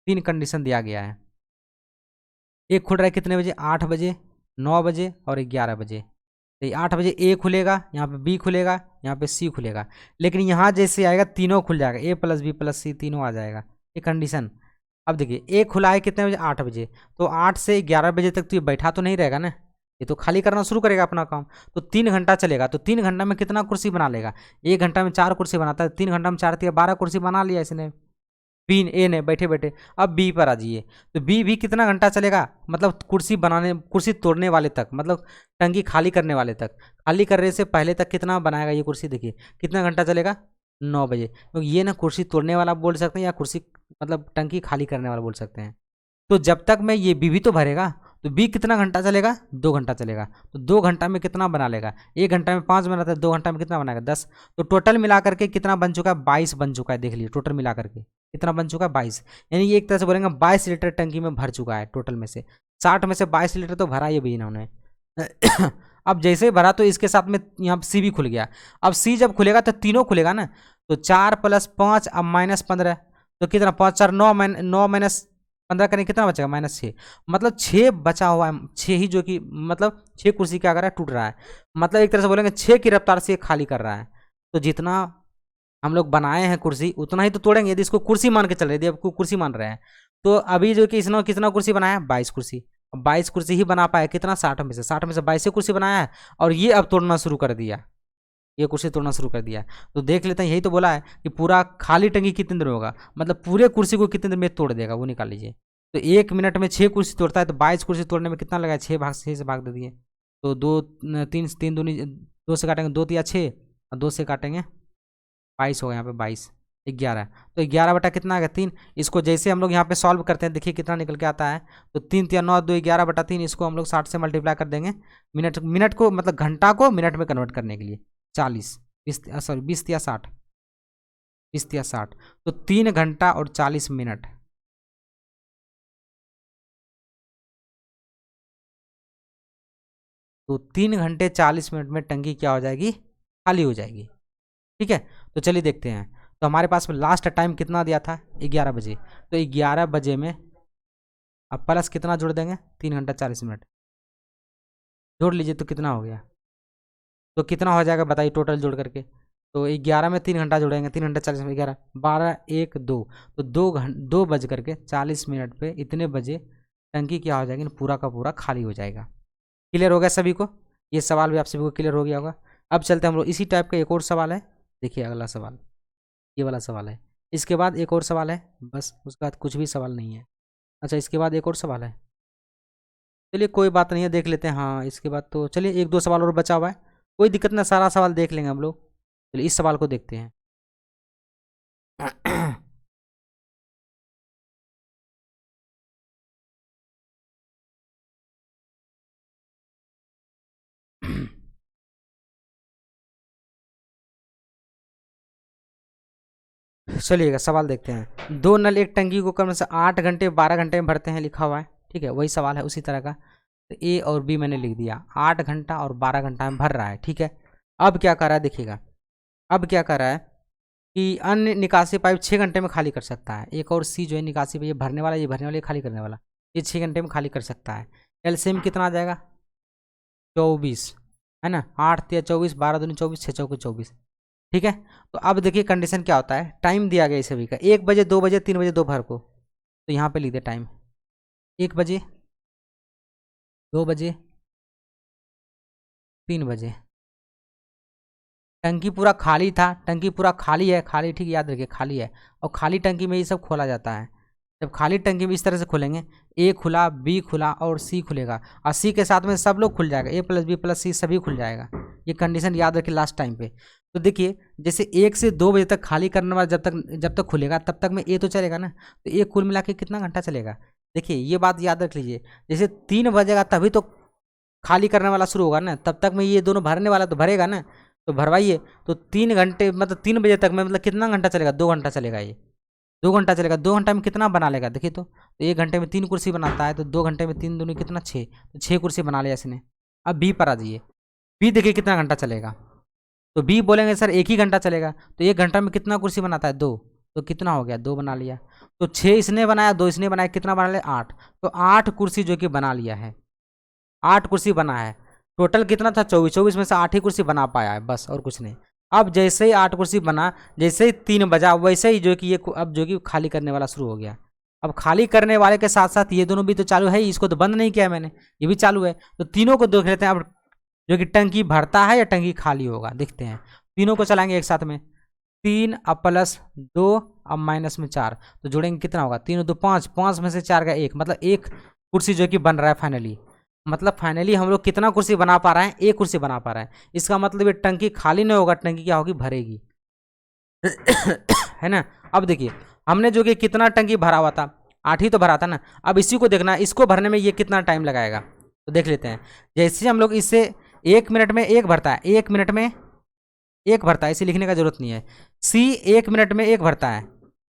3 कंडीशन दिया गया है। एक खुल रहा है कितने बजे? 8 बजे, 9 बजे और 11 बजे। तो 8 बजे ए खुलेगा, यहाँ पे बी खुलेगा, यहाँ पे सी खुलेगा। लेकिन यहाँ जैसे आएगा तीनों खुल जाएगा, ए प्लस बी प्लस सी तीनों आ जाएगा, ये कंडीशन। अब देखिए ए खुला है कितने बजे? 8 बजे। तो 8 से 11 बजे तक तो ये बैठा तो नहीं रहेगा ना, ये तो खाली करना शुरू करेगा अपना काम। तो 3 घंटा चलेगा। तो 3 घंटा में कितना कुर्सी बना लेगा? 1 घंटा में 4 कुर्सी बनाता है, 3 घंटा में 4 या 12 कुर्सी बना लिया इसने, बी ए ने बैठे बैठे। अब बी पर आ जाइए, तो बी भी कितना घंटा चलेगा? मतलब कुर्सी तोड़ने वाले तक, मतलब टंकी खाली करने वाले तक। खाली करने से पहले तक कितना बनाएगा ये कुर्सी? देखिए कितना घंटा चलेगा? 9 बजे। तो ये ना कुर्सी तोड़ने वाला बोल सकते हैं या कुर्सी मतलब टंकी खाली करने वाला बोल सकते हैं। तो जब तक मैं ये बी भी तो भरेगा, तो बी कितना घंटा चलेगा? 2 घंटा चलेगा। तो 2 घंटा में कितना बना लेगा? 1 घंटा में 5 बनाता है, 2 घंटा में कितना बनाएगा? 10। तो टोटल मिला करके कितना बन चुका है? 22 बन चुका है। देख लीजिए टोटल मिला करके कितना बन चुका है? 22। यानी एक तरह से बोलेंगे 22 लीटर टंकी में भर चुका है टोटल में से। 60 में से 22 लीटर तो भरा ही भी इन्होंने। अब जैसे ही भरा तो इसके साथ में यहाँ सी भी खुल गया। अब सी जब खुलेगा तो तीनों खुलेगा ना। तो 4 + 5 अब -15, तो कितना? 5 4 9 माइनस 15 करें कितना बचेगा? -6। मतलब 6 बचा हुआ है, 6 ही जो कि मतलब 6 कुर्सी क्या कर रहा है? टूट रहा है। मतलब एक तरह से बोलेंगे 6 की रफ्तार से खाली कर रहा है। तो जितना हम लोग बनाए हैं कुर्सी उतना ही तो तोड़ेंगे। यदि इसको कुर्सी मान के चल रहे, यदि आपको कुर्सी मान रहे हैं, तो अभी जो कि इसने कितना कुर्सी बनाया? 22 कुर्सी। 22 कुर्सी ही बना पाया, कितना? 60 में से 22 कुर्सी बनाया है। और ये अब तोड़ना शुरू कर दिया, ये कुर्सी तोड़ना शुरू कर दिया। तो देख लेते हैं, यही तो बोला है कि पूरा खाली टंकी कितने देर में होगा, मतलब पूरे कुर्सी को कितने देर में तोड़ देगा, वो निकाल लीजिए। तो 1 मिनट में 6 कुर्सी तोड़ता है, तो 22 कुर्सी तोड़ने में कितना लगा? 6 से भाग दे दिए। तो 2 3 दूनी 2 से काटेंगे 2 या 6, और 2 से काटेंगे 22 होगा यहाँ पे 22। 11। तो 11 बटा कितना आ गया 3। इसको जैसे हम लोग यहाँ पे सॉल्व करते हैं, देखिए कितना निकल के आता है। तो 3 3 9 2 11 बटा 3, इसको हम लोग 60 से मल्टीप्लाई कर देंगे। मिनट मिनट को मतलब घंटा को मिनट में कन्वर्ट करने के लिए 40 20 सॉरी 20 या 60, 20 या 60। तो 3 घंटा और 40 मिनट। तो 3 घंटे 40 मिनट में टंकी क्या हो जाएगी, खाली हो जाएगी। ठीक है, तो चलिए देखते हैं। तो हमारे पास में लास्ट टाइम कितना दिया था, 11 बजे। तो 11 बजे में अब प्लस कितना जोड़ देंगे, 3 घंटा 40 मिनट जोड़ लीजिए, तो कितना हो गया, तो कितना हो जाएगा बताइए टोटल जोड़ करके। तो 11 में 3 घंटा जोड़ेंगे, 3 घंटा 40 मिनट, 11 12 1 2, तो 2 बज करके 40 मिनट पे इतने बजे टंकी क्या हो जाएगी, पूरा का पूरा खाली हो जाएगा। क्लियर हो गया सभी को, ये सवाल भी आप सभी को क्लियर हो गया होगा। अब चलते हैं हम लोग, इसी टाइप का एक और सवाल है। देखिए अगला सवाल ये वाला सवाल है, इसके बाद एक और सवाल है, बस उसके बाद कुछ भी सवाल नहीं है। अच्छा इसके बाद एक और सवाल है, चलिए कोई बात नहीं है, देख लेते हैं। हाँ इसके बाद तो चलिए 1 2 सवाल और बचा हुआ है, कोई दिक्कत ना, सारा सवाल देख लेंगे हम लोग। चलिए इस सवाल को देखते हैं। चलिएगा सवाल देखते हैं। 2 नल एक टंकी को कम से 8 घंटे 12 घंटे में भरते हैं, लिखा हुआ है। ठीक है, वही सवाल है उसी तरह का। तो ए और बी मैंने लिख दिया, 8 घंटा और 12 घंटा में भर रहा है। ठीक है, अब क्या कर रहा है देखिएगा, अब क्या कर रहा है कि अन्य निकासी पाइप 6 घंटे में खाली कर सकता है। एक और सी जो है निकासी पाइप, ये भरने वाला, ये भरने वाला, ये खाली करने वाला, ये 6 घंटे में खाली कर सकता है। एलसीएम कितना आ जाएगा, 24 है ना, 8 या 24, 12 दूनी 24, 6 चौके 24। ठीक है, तो अब देखिए कंडीशन क्या होता है, टाइम दिया गया इस सभी का, 1 बजे 2 बजे 3 बजे दोपहर को। तो यहाँ पे लिख दे टाइम, 1 बजे 2 बजे 3 बजे। टंकी पूरा खाली था, टंकी पूरा खाली है, खाली ठीक याद रखिए खाली है। और खाली टंकी में ये सब खोला जाता है। जब खाली टंकी में इस तरह से खोलेंगे, ए खुला, बी खुला और सी खुलेगा, और सी के साथ में सब लोग खुल जाएगा, ए प्लस बी प्लस सी सभी खुल जाएगा। ये कंडीशन याद रखिए लास्ट टाइम पे। तो देखिए जैसे 1 से 2 बजे तक खाली करने वाला जब तक खुलेगा तब तक में ए तो चलेगा ना, तो ए कुल मिला के कितना घंटा चलेगा। देखिए ये बात याद रख लीजिए, जैसे 3 बजेगा तभी तो खाली करने वाला शुरू होगा ना, तब तक में ये दोनों भरने वाला तो भरेगा ना, तो भरवाइए। तो 3 घंटे मतलब 3 बजे तक में मतलब कितना घंटा चलेगा, 2 घंटा चलेगा, ये 2 घंटा चलेगा। 2 घंटा में कितना बना लेगा देखिए, तो 1 घंटे में 3 कुर्सी बनाता है, तो 2 घंटे में 3 दूनी कितना 6, तो 6 कुर्सी बना लिया इसने। अब बी पर आ जाइए, बी देखिए कितना घंटा चलेगा। तो बी बोलेंगे सर 1 ही घंटा चलेगा, तो 1 घंटा में कितना कुर्सी बनाता है 2, तो कितना हो गया 2 बना लिया। तो 6 इसने बनाया, 2 इसने बनाया, कितना बना लिया 8, तो 8 कुर्सी जो कि बना लिया है, 8 कुर्सी बना है। टोटल कितना था 24, 24 में से 8 ही कुर्सी बना पाया है बस, और कुछ नहीं। अब जैसे ही 8 कुर्सी बना, जैसे ही 3 बजा, वैसे ही जो कि ये अब जो कि खाली करने वाला शुरू हो गया। अब खाली करने वाले के साथ साथ ये दोनों भी तो चालू है, इसको तो बंद नहीं किया मैंने, ये भी चालू है। तो तीनों को देख लेते हैं अब, जो कि टंकी भरता है या टंकी खाली होगा, देखते हैं। तीनों को चलाएंगे एक साथ में, 3 अब प्लस 2 अब माइनस में 4, तो जोड़ेंगे कितना होगा, 3 2 5, 5 में से 4 का 1, मतलब 1 कुर्सी जो कि बन रहा है फाइनली। मतलब फाइनली हम लोग कितना कुर्सी बना पा रहे हैं, 1 कुर्सी बना पा रहे हैं। इसका मतलब ये टंकी खाली नहीं होगा, टंकी क्या होगी, भरेगी। है ना। अब देखिए हमने जो कि कितना टंकी भरा हुआ था, 8 ही तो भरा था ना। अब इसी को देखना, इसको भरने में ये कितना टाइम लगाएगा, तो देख लेते हैं। जैसे हम लोग इससे 1 मिनट में 1 भरता है, 1 मिनट में 1 भरता है, इसे लिखने का जरूरत नहीं है। सी 1 मिनट में 1 भरता है,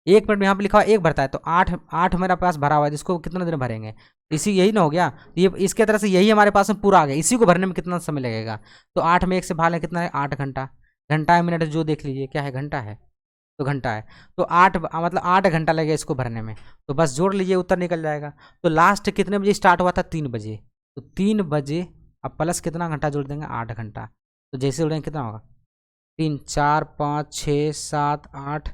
1 मिनट में यहाँ पे लिखा हुआ 1 भरता है, तो 8 मेरा पास भरा हुआ है, जिसको कितना देर भरेंगे, इसी यही ना हो गया। ये इसके तरह से यही हमारे पास में पूरा आ गया, इसी को भरने में कितना समय लगेगा। तो 8 में 1 से भाग लें, कितना है 8 घंटा, घंटा है मिनट जो देख लीजिए क्या है, घंटा है, तो घंटा है। तो 8 मतलब 8 घंटा लगेगा इसको भरने में। तो बस जोड़ लीजिए, उत्तर निकल जाएगा। तो लास्ट कितने बजे स्टार्ट हुआ था, 3 बजे, तो 3 बजे अब प्लस कितना घंटा जोड़ देंगे, 8 घंटा। तो जैसे जोड़ेंगे कितना होगा, 3 4 5 6 7 8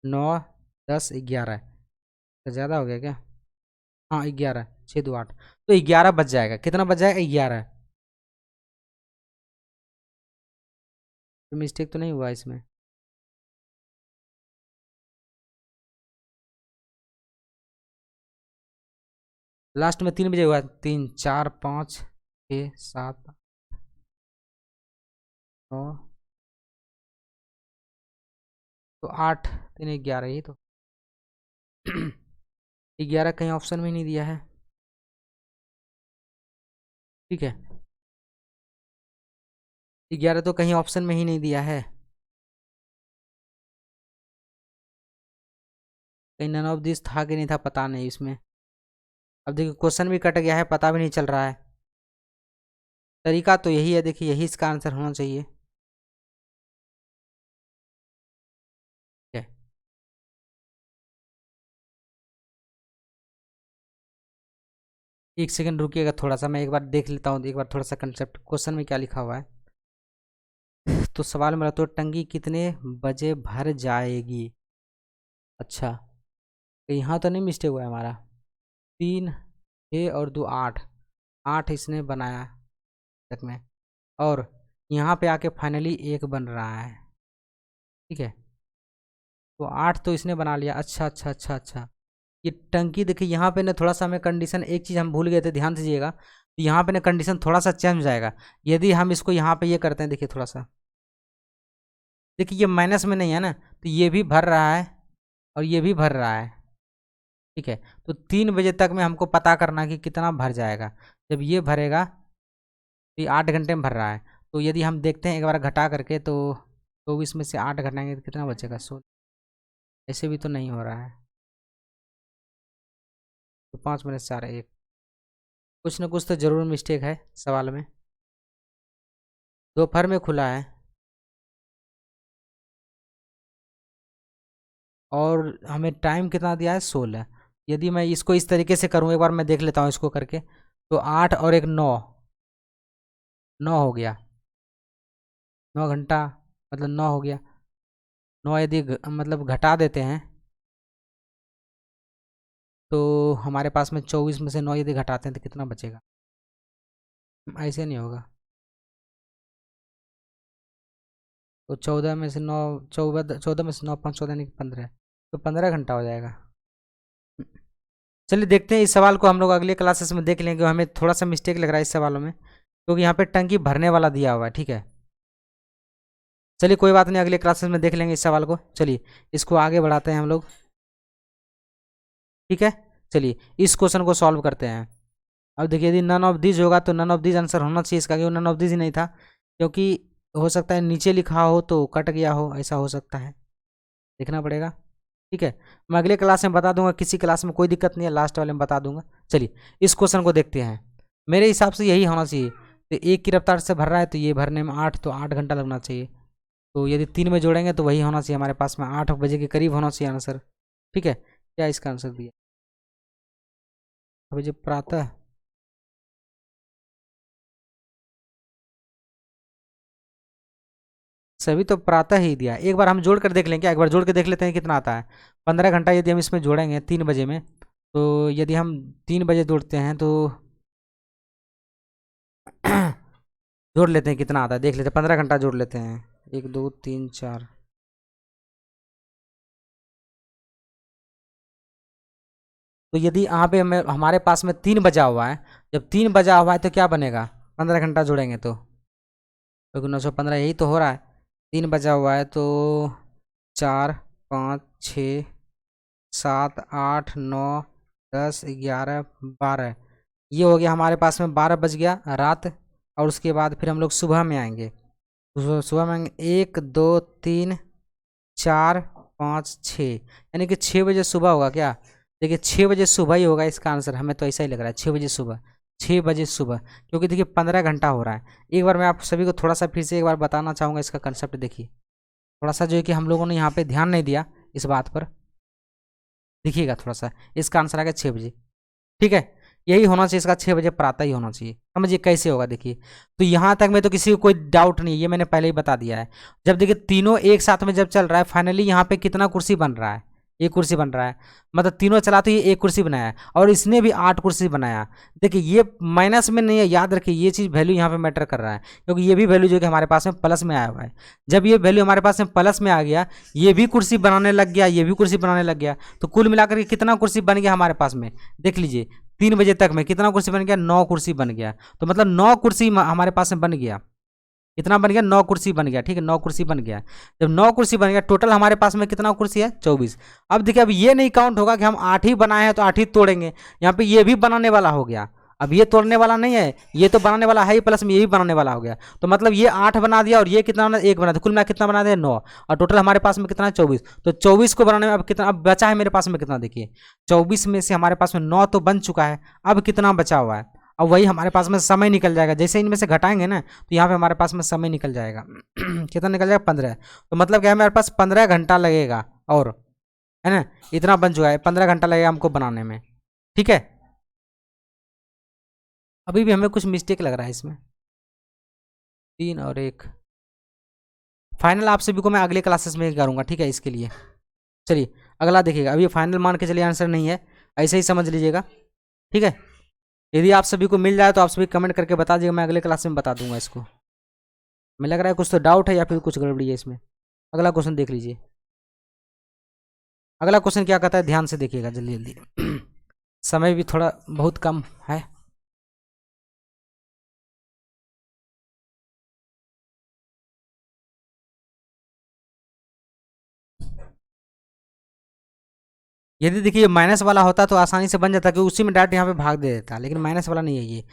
9 10 11, तो ज़्यादा हो गया क्या, हाँ 11, 6 2 8, तो 11 बज जाएगा। कितना बज जाएगा, 11। तो मिस्टेक तो नहीं हुआ इसमें, लास्ट में 3 बजे हुआ, 3 4 5 6 7 9 तो 8 3 11, ये तो 11 कहीं ऑप्शन में नहीं दिया है। ठीक है, 11 तो कहीं ऑप्शन में ही नहीं दिया है। कहीं नन ऑफ दिस था कि नहीं था, पता नहीं इसमें। अब देखिए क्वेश्चन भी कट गया है, पता भी नहीं चल रहा है। तरीका तो यही है, देखिए यही इसका आंसर होना चाहिए। ठीक है, एक सेकंड रुकिएगा थोड़ा सा, मैं एक बार देख लेता हूँ, एक बार थोड़ा सा कंसेप्ट क्वेश्चन में क्या लिखा हुआ है। तो सवाल मेरा, तो टंकी कितने बजे भर जाएगी। अच्छा, तो यहाँ तो नहीं मिस्टेक हुआ है हमारा। 3 6 और 2 8, 8 इसने बनाया तक में, और यहाँ पे आके फाइनली 1 बन रहा है। ठीक है, तो 8 तो इसने बना लिया। अच्छा अच्छा अच्छा अच्छा, ये टंकी देखिए यहाँ पे ना थोड़ा सा हमें कंडीशन, एक चीज़ हम भूल गए थे, ध्यान दीजिएगा। तो यहाँ पे ना कंडीशन थोड़ा सा चेंज हो जाएगा यदि हम इसको यहाँ पे ये करते हैं। देखिए थोड़ा सा, देखिए ये माइनस में नहीं है ना, तो ये भी भर रहा है और ये भी भर रहा है। ठीक है, तो 3 बजे तक में हमको पता करना कि कितना भर जाएगा। जब ये भरेगा तो ये 8 घंटे में भर रहा है। तो यदि हम देखते हैं एक बार घटा करके, तो 24 में से 8 घटाएंगे तो कितना बचेगा, 16। ऐसे भी तो नहीं हो रहा है। तो 5 में से 4 1, कुछ ना कुछ तो ज़रूर मिस्टेक है सवाल में। दोपहर में खुला है और हमें टाइम कितना दिया है, 16। यदि मैं इसको इस तरीके से करूँ, एक बार मैं देख लेता हूँ इसको करके, तो 8 और 1 9, 9 हो गया। 9 घंटा मतलब 9 हो गया। 9 यदि मतलब घटा देते हैं, तो हमारे पास में 24 में से 9 यदि घटाते हैं तो कितना बचेगा। ऐसे नहीं होगा। तो 14 में से 9, 14 में से 9 5 14 यानी 15, तो 15 घंटा हो जाएगा। चलिए देखते हैं, इस सवाल को हम लोग अगले क्लासेस में देख लेंगे। हमें थोड़ा सा मिस्टेक लग रहा है इस सवालों में, क्योंकि यहाँ पे टंकी भरने वाला दिया हुआ है। ठीक है, चलिए कोई बात नहीं, अगले क्लासेस में देख लेंगे इस सवाल को। चलिए इसको आगे बढ़ाते हैं हम लोग। ठीक है, चलिए इस क्वेश्चन को सॉल्व करते हैं। अब देखिए, यदि नन ऑफ दिस होगा तो नन ऑफ दिस आंसर होना चाहिए इसका, क्योंकि नन ऑफ दिस ही नहीं था। क्योंकि हो सकता है नीचे लिखा हो तो कट गया हो, ऐसा हो सकता है, देखना पड़ेगा। ठीक है, मैं अगले क्लास में बता दूंगा, किसी क्लास में कोई दिक्कत नहीं है, लास्ट वाले में बता दूंगा। चलिए इस क्वेश्चन को देखते हैं। मेरे हिसाब से यही होना चाहिए। तो 1 की रफ्तार से भर रहा है, तो ये भरने में 8, तो 8 घंटा लगना चाहिए। तो यदि 3 में जोड़ेंगे तो वही होना चाहिए हमारे पास में, 8 बजे के करीब होना चाहिए आंसर। ठीक है, क्या इसका आंसर दिया, अभी जो प्रातः, सभी तो प्रातः ही दिया। एक बार हम जोड़ कर देख लेंगे क्या, एक बार जोड़ के देख लेते हैं कितना आता है। 15 घंटा यदि हम इसमें जोड़ेंगे 3 बजे में, तो यदि हम 3 बजे जोड़ते हैं तो जोड़ लेते हैं कितना आता है, देख लेते हैं। 15 घंटा जोड़ लेते हैं, 1 2 3 4। तो यदि यहाँ पे हमारे पास में 3 बजा हुआ है, जब 3 बजा हुआ है तो क्या बनेगा, 15 घंटा जोड़ेंगे तो, क्योंकि 915 यही तो हो रहा है। 3 बजा हुआ है तो 4 5 6 7 8 9 10 11 12, ये हो गया हमारे पास में, 12 बज गया रात। और उसके बाद फिर हम लोग सुबह में आएंगे। सुबह में आएंगे 1 2 3 4 5 6, यानी कि 6 बजे सुबह होगा क्या। देखिए 6 बजे सुबह ही होगा इसका आंसर, हमें तो ऐसा ही लग रहा है 6 बजे सुबह, 6 बजे सुबह। क्योंकि देखिए 15 घंटा हो रहा है। एक बार मैं आप सभी को थोड़ा सा फिर से एक बार बताना चाहूँगा इसका कंसेप्ट। देखिए थोड़ा सा जो है कि हम लोगों ने यहाँ पे ध्यान नहीं दिया इस बात पर, देखिएगा थोड़ा सा। इसका आंसर आ गया 6 बजे। ठीक है, यही होना चाहिए इसका, 6 बजे प्रातः ही होना चाहिए। समझिए कैसे होगा, देखिए। तो यहाँ तक में तो किसी को कोई डाउट नहीं है, ये मैंने पहले ही बता दिया है। जब देखिए तीनों एक साथ में जब चल रहा है, फाइनली यहाँ पे कितना कुर्सी बन रहा है, 1 कुर्सी बन रहा है। मतलब तीनों चला तो ये 1 कुर्सी बनाया है, और इसने भी 8 कुर्सी बनाया। देखिए ये माइनस में नहीं है, याद रखिए ये चीज़ वैल्यू यहाँ पे मैटर कर रहा है, क्योंकि ये भी वैल्यू जो कि हमारे पास में प्लस में आया हुआ है। जब ये वैल्यू हमारे पास में प्लस में आ गया, ये भी कुर्सी बनाने लग गया, ये भी कुर्सी बनाने लग गया, तो कुल मिलाकर के कितना कुर्सी बन गया हमारे पास में, देख लीजिए। 3 बजे तक में कितना कुर्सी बन गया, 9 कुर्सी बन गया। तो मतलब 9 कुर्सी हमारे पास में बन गया। कितना बन गया, 9 कुर्सी बन गया। ठीक है, 9 कुर्सी बन गया। जब 9 कुर्सी बन गया, टोटल हमारे पास में कितना कुर्सी है, 24। अब देखिए, अब ये नहीं काउंट होगा कि हम 8 ही बनाए हैं तो 8 ही तोड़ेंगे। यहाँ पे ये भी बनाने वाला हो गया, अब ये तोड़ने वाला नहीं है, ये तो बनाने वाला है ही, प्लस में ये भी बनाने वाला हो गया। तो मतलब ये 8 बना दिया और ये कितना बना, 1 बना दिया। कुल मिला कितना बना दिया, 9। और टोटल हमारे पास में कितना है, 24। तो 24 को बनाने में अब कितना, अब बचा है मेरे पास में कितना, देखिए 24 में से हमारे पास में 9 तो बन चुका है, अब कितना बचा हुआ है। अब वही हमारे पास में समय निकल जाएगा, जैसे इनमें से घटाएंगे ना तो यहाँ पे हमारे पास में समय निकल जाएगा। कितना निकल जाएगा, 15। तो मतलब क्या है, मेरे पास 15 घंटा लगेगा, और है ना, इतना बन चुका है, 15 घंटा लगेगा हमको बनाने में। ठीक है, अभी भी हमें कुछ मिस्टेक लग रहा है इसमें, 3 और 1। फाइनल आप सभी को मैं अगले क्लासेस में करूँगा, ठीक है। इसके लिए चलिए अगला देखिएगा, अभी फाइनल मान के चलिए आंसर नहीं है, ऐसे ही समझ लीजिएगा, ठीक है। यदि आप सभी को मिल जाए तो आप सभी कमेंट करके बता दीजिएगा, मैं अगले क्लास में बता दूंगा इसको। हमें लग रहा है कुछ तो डाउट है या फिर कुछ गड़बड़ी है इसमें। अगला क्वेश्चन देख लीजिए, अगला क्वेश्चन क्या कहता है, ध्यान से देखिएगा जल्दी जल्दी। समय भी थोड़ा बहुत कम है। यदि देखिए माइनस वाला होता तो आसानी से बन जाता, कि उसी में डायरेक्ट यहाँ पे भाग दे देता, लेकिन माइनस वाला नहीं है ये।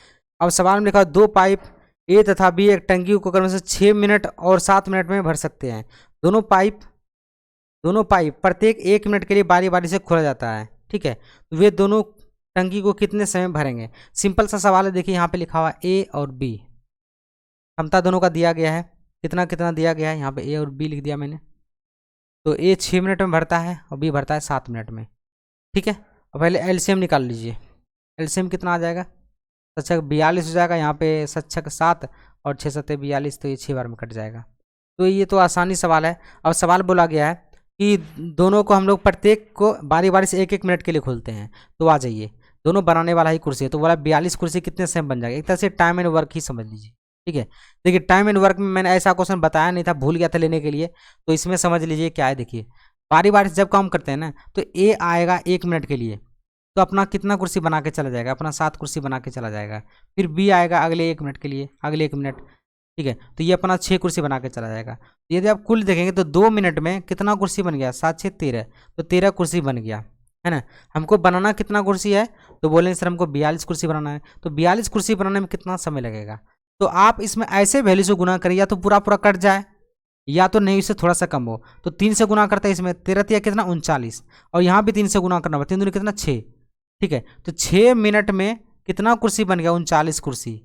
अब सवाल में लिखा, 2 पाइप ए तथा बी एक टंकी को क्रम से 6 मिनट और 7 मिनट में भर सकते हैं। दोनों पाइप प्रत्येक 1 मिनट के लिए बारी बारी से खोला जाता है, ठीक है। तो वे दोनों टंकी को कितने समय में भरेंगे। सिंपल सा सवाल है, देखिए यहाँ पे लिखा हुआ ए और बी, क्षमता दोनों का दिया गया है, कितना कितना दिया गया है, यहाँ पे ए और बी लिख दिया मैंने। तो ए 6 मिनट में भरता है और बी भरता है 7 मिनट में, ठीक है। अब पहले एलसीएम निकाल लीजिए, एलसीएम कितना आ जाएगा, 42 हो जाएगा, यहाँ पे 7 और 6 7 42, तो ये 6 बार में कट जाएगा। तो ये तो आसानी सवाल है। अब सवाल बोला गया है कि दोनों को हम लोग प्रत्येक को बारी बारी से 1 1 मिनट के लिए खोलते हैं। तो आ जाइए, दोनों बनाने वाला ही कुर्सी है, तो बोला 42 कुर्सी कितने समय बन जाएगा। एक तरह से टाइम एंड वर्क ही समझ लीजिए, ठीक है। देखिए टाइम एंड वर्क में मैंने ऐसा क्वेश्चन बताया नहीं था, भूल गया था लेने के लिए, तो इसमें समझ लीजिए क्या है। देखिए बारी बारी से जब काम करते हैं ना, तो ए आएगा 1 मिनट के लिए, तो अपना कितना कुर्सी बना के चला जाएगा, अपना 7 कुर्सी बना के चला जाएगा। फिर बी आएगा अगले 1 मिनट के लिए, अगले 1 मिनट, ठीक है। तो ये अपना 6 कुर्सी बना के चला जाएगा। यदि आप कुल देखेंगे तो 2 मिनट में कितना कुर्सी बन गया, 7 6 13, तो 13 कुर्सी बन गया, है ना। हमको बनाना कितना कुर्सी है, तो बोलेंगे सर हमको 42 कुर्सी बनाना है। तो 42 कुर्सी बनाने में कितना समय लगेगा। तो आप इसमें ऐसे वैल्यू से गुना करिए, या तो पूरा पूरा कट जाए, या तो नहीं उससे थोड़ा सा कम हो। तो 3 से गुना करते हैं इसमें, 13 कितना 39, और यहाँ भी 3 से गुना करना होगा, 3 दूनी कितना 6, ठीक है। तो 6 मिनट में कितना कुर्सी बन गया, 39 कुर्सी।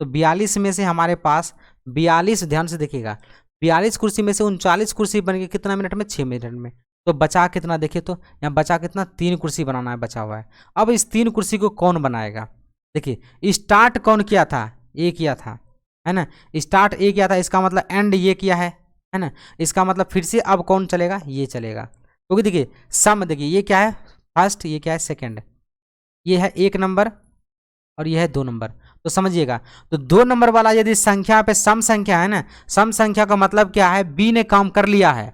तो 42 में से हमारे पास 42, ध्यान से देखिएगा, 42 कुर्सी में से 39 कुर्सी बन गई कितना मिनट में, 6 मिनट में। तो बचा कितना, देखिए तो यहाँ बचा कितना, 3 कुर्सी बनाना है, बचा हुआ है। अब इस 3 कुर्सी को कौन बनाएगा। देखिए स्टार्ट कौन किया था, ए किया था, है ना। स्टार्ट ए किया था, इसका मतलब एंड ये किया है ना। इसका मतलब फिर से अब कौन चलेगा, ये चलेगा, क्योंकि देखिए सम, देखिए ये क्या है फर्स्ट, ये क्या है सेकंड, ये है 1 नंबर और ये है 2 नंबर। तो समझिएगा, तो 2 नंबर वाला यदि संख्या पे सम संख्या है ना, सम संख्या का मतलब क्या है, बी ने काम कर लिया है।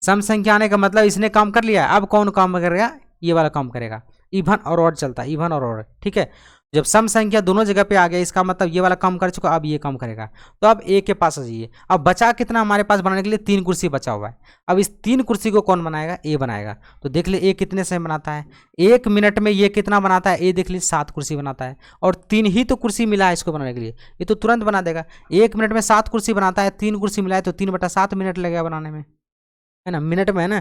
सम संख्या आने का मतलब इसने काम कर लिया है, अब कौन काम करेगा, ये वाला काम करेगा। इवन और ऑड चलता है, इवन और ऑड, ठीक है। जब सम संख्या दोनों जगह पे आ गया, इसका मतलब ये वाला काम कर चुका, अब ये काम करेगा। तो अब ए के पास आ जाइए, अब बचा कितना हमारे पास बनाने के लिए, 3 कुर्सी बचा हुआ है। अब इस 3 कुर्सी को कौन बनाएगा, ए बनाएगा। तो देख ले ए कितने समय बनाता है, 1 मिनट में ये कितना बनाता है, ए देख ली 7 कुर्सी बनाता है, और 3 ही तो कुर्सी मिला है इसको बनाने के लिए, ये तो तुरंत बना देगा। 1 मिनट में 7 कुर्सी बनाता है, 3 कुर्सी मिला है, तो 3/7 मिनट लगेगा बनाने में, है ना, मिनट में है ना।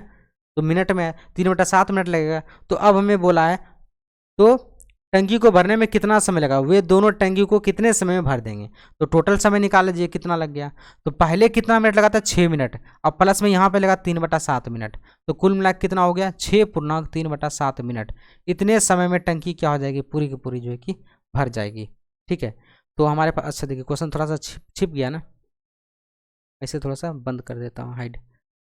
तो मिनट में 3/7 मिनट लगेगा। तो अब हमें बोला है, तो टंकी को भरने में कितना समय लगा, वे दोनों टंकी को कितने समय में भर देंगे। तो टोटल समय निकाल लीजिए कितना लग गया। तो पहले कितना मिनट लगा था, 6 मिनट, अब प्लस में यहाँ पे लगा 3/7 मिनट, तो कुल मिला कितना हो गया, 6.3/7 मिनट। इतने समय में टंकी क्या हो जाएगी, पूरी की पूरी जो है कि भर जाएगी, ठीक है। तो हमारे पास, अच्छा देखिए क्वेश्चन थोड़ा सा छिप गया ना, ऐसे थोड़ा सा बंद कर देता हूँ हाइड।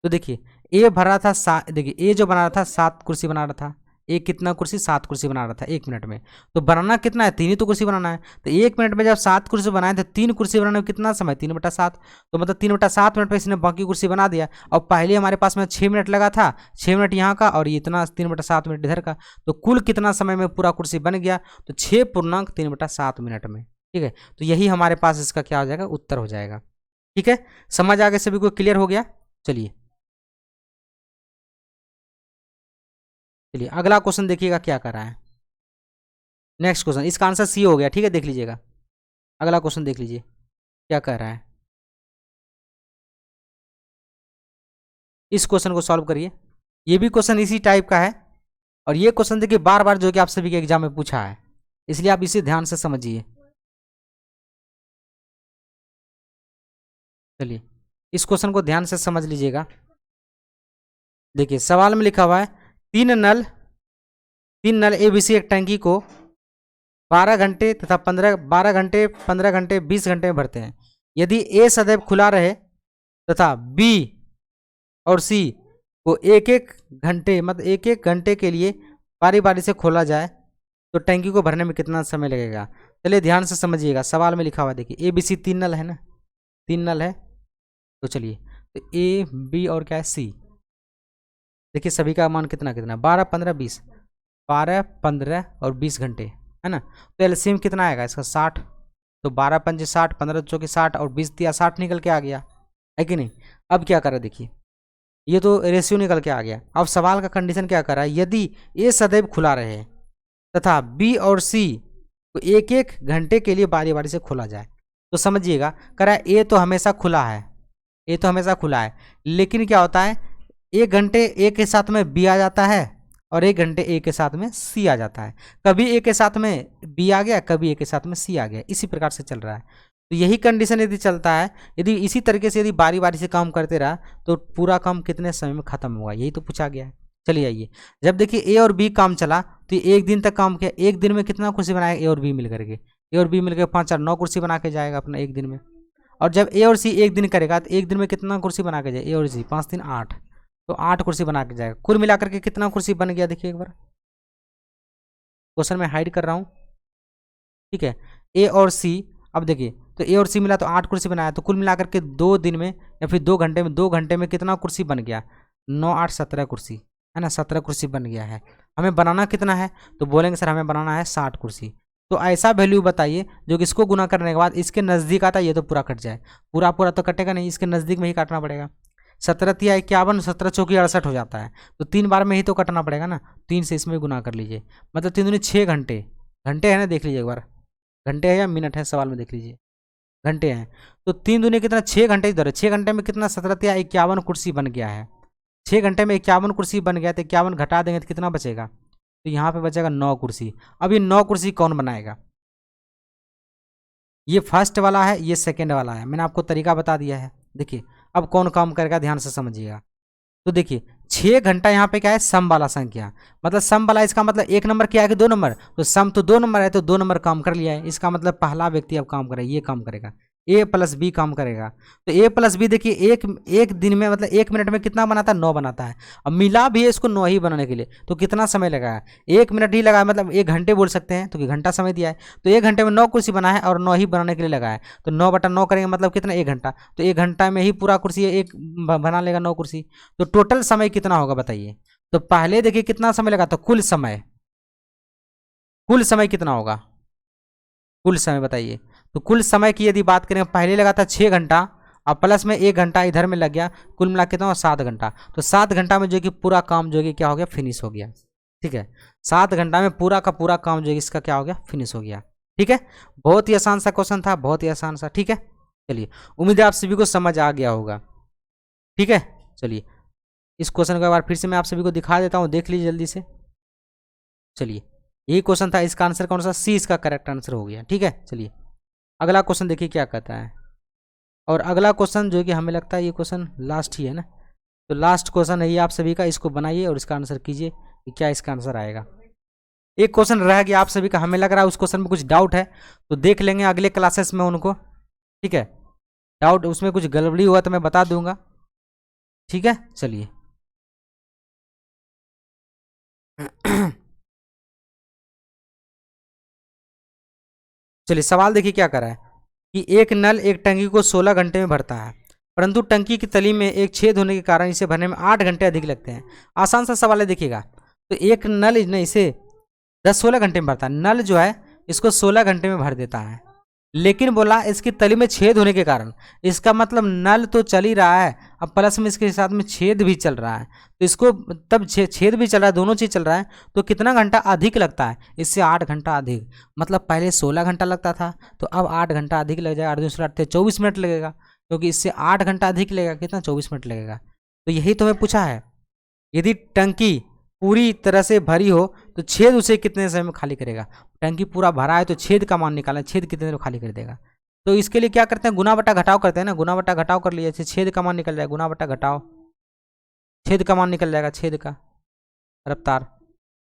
तो देखिए ए भरा था, देखिए ए जो बना रहा था 7 कुर्सी बना रहा था, एक कितना कुर्सी, 7 कुर्सी बना रहा था 1 मिनट में। तो बनाना कितना है, 3 ही तो कुर्सी बनाना है। तो 1 मिनट में जब 7 कुर्सी बनाए तो 3 कुर्सी बनाने में कितना समय, 3/7। तो मतलब 3/7 मिनट में इसने बाकी कुर्सी बना दिया। और पहले हमारे पास में 6 मिनट लगा था, 6 मिनट यहाँ का और इतना 3/7 मिनट इधर का। तो कुल कितना समय में पूरा कुर्सी बन गया, तो 6.3/7 मिनट में, ठीक है। तो यही हमारे पास इसका क्या हो जाएगा, उत्तर हो जाएगा, ठीक है, समझ आ गया सभी को, क्लियर हो गया। चलिए चलिए अगला क्वेश्चन देखिएगा क्या कर रहा है। नेक्स्ट क्वेश्चन, इसका आंसर सी हो गया, ठीक है, देख लीजिएगा। अगला क्वेश्चन देख लीजिए क्या कर रहा है। इस क्वेश्चन को सॉल्व करिए। ये भी क्वेश्चन इसी टाइप का है, और ये क्वेश्चन देखिए बार बार जो कि आप सभी के एग्जाम में पूछा है, इसलिए आप इसे ध्यान से समझिए। चलिए इस क्वेश्चन को ध्यान से समझ लीजिएगा। देखिए सवाल में लिखा हुआ है, तीन नल एबीसी एक टंकी को 12 घंटे तथा 15 घंटे 20 घंटे में भरते हैं। यदि ए सदैव खुला रहे तथा बी और सी को एक एक घंटे के लिए बारी बारी से खोला जाए तो टंकी को भरने में कितना समय लगेगा। चलिए ध्यान से समझिएगा, सवाल में लिखा हुआ है, देखिए ए बी सी 3 नल है ना, 3 नल है। तो चलिए तो ए बी और क्या है सी, देखिए सभी का मान कितना कितना 12 15 20, 12 15 और 20 घंटे है ना। तो एलसीएम कितना आएगा इसका 60, तो 12 पंजे 60, 15 चौके 60 और 20 दिया 60 निकल के आ गया है कि नहीं। अब क्या करा, देखिए ये तो रेशियो निकल के आ गया। अब सवाल का कंडीशन क्या कर रहा है, यदि ए सदैव खुला रहे तथा बी और सी को एक एक घंटे के लिए बारी बारी से खोला जाए, तो समझिएगा कह रहा है ए तो हमेशा खुला है, ए तो हमेशा खुला है, लेकिन क्या होता है एक घंटे ए के साथ में बी आ जाता है और एक घंटे ए के साथ में सी आ जाता है। कभी ए के साथ में बी आ गया, कभी ए के साथ में सी आ गया, इसी प्रकार से चल रहा है। तो यही कंडीशन यदि चलता है, यदि इसी तरीके से यदि बारी बारी से काम करते रहा तो पूरा काम कितने समय में खत्म होगा, यही तो पूछा गया है। चलिए आइए, जब देखिए ए और बी काम चला तो एक दिन तक काम किया, एक दिन में कितना कुर्सी बनाएगा ए और बी मिल करके, ए और बी मिलकर 5 4 9 कुर्सी बना के जाएगा अपना एक दिन में। और जब ए और सी एक दिन करेगा तो एक दिन में कितना कुर्सी बना के जाए, ए और सी 5 3 8, तो 8 कुर्सी बना के जाएगा। कुल मिलाकर के कितना कुर्सी बन गया, देखिए एक बार क्वेश्चन में हाइड कर रहा हूँ, ठीक है। ए और सी, अब देखिए तो ए और सी मिला तो 8 कुर्सी बनाया, तो कुल मिलाकर के 2 दिन में या फिर 2 घंटे में कितना कुर्सी बन गया, 9 8 17 कुर्सी है ना, 17 कुर्सी बन गया है। हमें बनाना कितना है, तो बोलेंगे सर हमें बनाना है 60 कुर्सी। तो ऐसा वैल्यू बताइए जो कि इसको गुना करने के बाद इसके नज़दीक आता है, ये तो पूरा कट जाए, पूरा पूरा तो कटेगा नहीं, इसके नज़दीक में ही काटना पड़ेगा। 17 तिया 51, 17 चौकी 68 हो जाता है, तो 3 बार में ही तो कटना पड़ेगा ना, 3 से इसमें गुना कर लीजिए, मतलब 3 दूनी 6 घंटे, घंटे है ना, देख लीजिए एक बार घंटे है या मिनट है, सवाल में देख लीजिए घंटे हैं। तो 3 दूनी कितना 6 घंटे इधर है, 6 घंटे में कितना 17 तिया 51 कुर्सी बन गया है, 6 घंटे में 51 कुर्सी बन गया, तो 51 घटा देंगे तो कितना बचेगा, तो यहाँ पे बचेगा 9 कुर्सी। अब ये 9 कुर्सी कौन बनाएगा, ये फर्स्ट वाला है, ये सेकेंड वाला है, मैंने आपको तरीका बता दिया है। देखिए अब कौन काम करेगा, ध्यान से समझिएगा। तो देखिए 6 घंटा यहाँ पे क्या है, सम वाला संख्या, मतलब सम वाला, इसका मतलब 1 नंबर क्या है कि 2 नंबर, तो सम तो 2 नंबर है, तो 2 नंबर काम कर लिया है, इसका मतलब पहला व्यक्ति अब काम करेगा, ये काम करेगा, ए प्लस बी काम करेगा। तो ए प्लस बी देखिए एक दिन में मतलब 1 मिनट में कितना बनाता है, 9 बनाता है। अब मिला भी है इसको 9 ही बनाने के लिए, तो कितना समय लगा है, 1 मिनट ही लगा है, मतलब 1 घंटे बोल सकते हैं, तो घंटा समय दिया है, तो 1 घंटे में 9 कुर्सी बना है और 9 ही बनाने के लिए लगा है, तो 9 बटा 9 करेंगे मतलब कितना 1 घंटा, तो 1 घंटा में ही पूरा कुर्सी एक बना लेगा 9 कुर्सी। तो टोटल समय कितना होगा बताइए, तो पहले देखिए कितना समय लगा, तो कुल समय कितना होगा, कुल समय बताइए। तो कुल समय की यदि बात करें, पहले लगा था 6 घंटा और प्लस में 1 घंटा इधर में लग गया, कुल मिला कितना 7 घंटा, तो 7 घंटा में जो कि पूरा काम जो कि क्या हो गया, फिनिश हो गया, ठीक है। 7 घंटा में पूरा का पूरा काम जो है इसका क्या हो गया, फिनिश हो गया, ठीक है। बहुत ही आसान सा क्वेश्चन था, बहुत ही आसान सा, ठीक है। चलिए उम्मीद है आप सभी को समझ आ गया होगा, ठीक है। चलिए इस क्वेश्चन को एक बार फिर से मैं आप सभी को दिखा देता हूँ, देख लीजिए जल्दी से। चलिए यही क्वेश्चन था, इसका आंसर कौन सा, सी इसका करेक्ट आंसर हो गया, ठीक है। चलिए अगला क्वेश्चन देखिए क्या कहता है, और अगला क्वेश्चन जो कि हमें लगता है ये क्वेश्चन लास्ट ही है ना, तो लास्ट क्वेश्चन है ये आप सभी का, इसको बनाइए और इसका आंसर कीजिए कि क्या इसका आंसर आएगा। एक क्वेश्चन रह गया आप सभी का, हमें लग रहा है उस क्वेश्चन में कुछ डाउट है, तो देख लेंगे अगले क्लासेस में उनको, ठीक है। डाउट उसमें कुछ गड़बड़ी हुआ तो मैं बता दूंगा, ठीक है। चलिए चलिए सवाल देखिए क्या कर रहा है कि एक नल एक टंकी को 16 घंटे में भरता है, परंतु टंकी की तली में एक छेद होने के कारण इसे भरने में 8 घंटे अधिक लगते हैं। आसान सा सवाल है, देखिएगा। तो एक नल ने इसे 16 घंटे में भरता है, नल जो है इसको 16 घंटे में भर देता है, लेकिन बोला इसकी तली में छेद होने के कारण, इसका मतलब नल तो चल ही रहा है, अब प्लस में इसके साथ में छेद भी चल रहा है, तो इसको तब छेद भी चल रहा है, दोनों चीज़ चल रहा है, तो कितना घंटा अधिक लगता है, इससे 8 घंटा अधिक। मतलब पहले 16 घंटा लगता था, तो अब 8 घंटा अधिक लग जाएगा, 8 दूसरे 8 24 मिनट लगेगा, क्योंकि इससे 8 घंटा अधिक लगेगा, कितना 24 मिनट लगेगा। तो यही तो हमें पूछा है, यदि टंकी पूरी तरह से भरी हो तो छेद उसे कितने समय में खाली करेगा। टंकी पूरा भरा है तो छेद का मान निकालना, छेद कितने देर में खाली कर देगा। तो इसके लिए क्या करते हैं, गुना बटा घटाव करते हैं ना, गुना बटा घटाव कर लिया, छेद का मान निकल जाएगा, गुना बटा घटाव, छेद का मान निकल जाएगा, छेद का रफ्तार।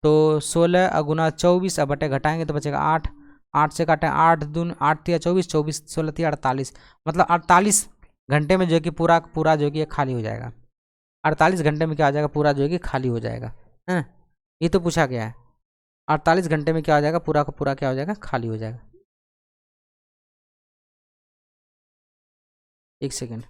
तो 16 गुना 24 अब बटे घटाएंगे तो बचेगा 8, 8 से काटें 8 दून 8 या 24, 24 16 या 48, मतलब 48 घंटे में जो कि पूरा जो कि खाली हो जाएगा। 48 घंटे में क्या हो जाएगा, पूरा जो है कि खाली हो जाएगा, है ये तो पूछा गया है। 48 घंटे में क्या हो जाएगा, पूरा का पूरा क्या हो जाएगा, खाली हो जाएगा। एक सेकेंड,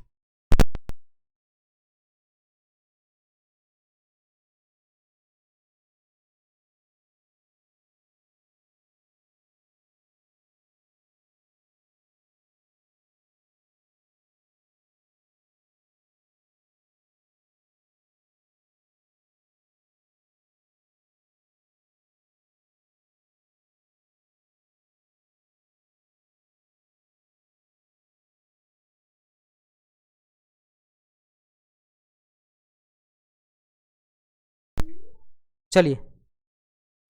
चलिए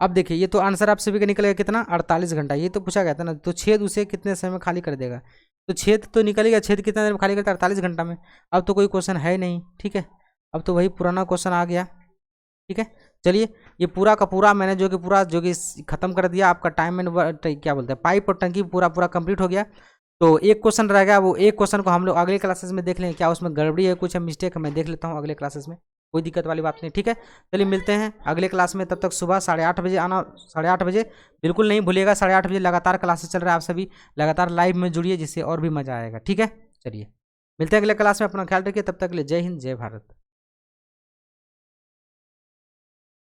अब देखिए, ये तो आंसर आप सभी का निकलेगा कितना, 48 घंटा, ये तो पूछा गया था ना। तो छेद उसे कितने समय में खाली कर देगा, तो छेद तो निकलेगा, छेद कितने देर में खाली करता है, 48 घंटा में। अब तो कोई क्वेश्चन है नहीं, ठीक है, अब तो वही पुराना क्वेश्चन आ गया, ठीक है। चलिए ये पूरा का पूरा मैंने जो कि खत्म कर दिया, आपका टाइम एंड क्या बोलते हैं, पाइप और टंकी पूरा कंप्लीट हो गया। तो एक क्वेश्चन रह गया, वो एक क्वेश्चन को हम लोग अगले क्लासेस में देख लें, क्या उसमें गड़बड़ी है, कुछ मिस्टेक है, मैं देख लेता हूँ अगले क्लासेस में, कोई दिक्कत वाली बात नहीं, ठीक है। चलिए मिलते हैं अगले क्लास में, तब तक सुबह 8:30 बजे आना, 8:30 बजे बिल्कुल नहीं भूलिएगा, 8:30 बजे लगातार क्लासेस चल रहा है, आप सभी लगातार लाइव में जुड़िए, जिससे और भी मजा आएगा, ठीक है। चलिए मिलते हैं अगले क्लास में, अपना ख्याल रखिए, तब तक के लिए जय हिंद जय भारत।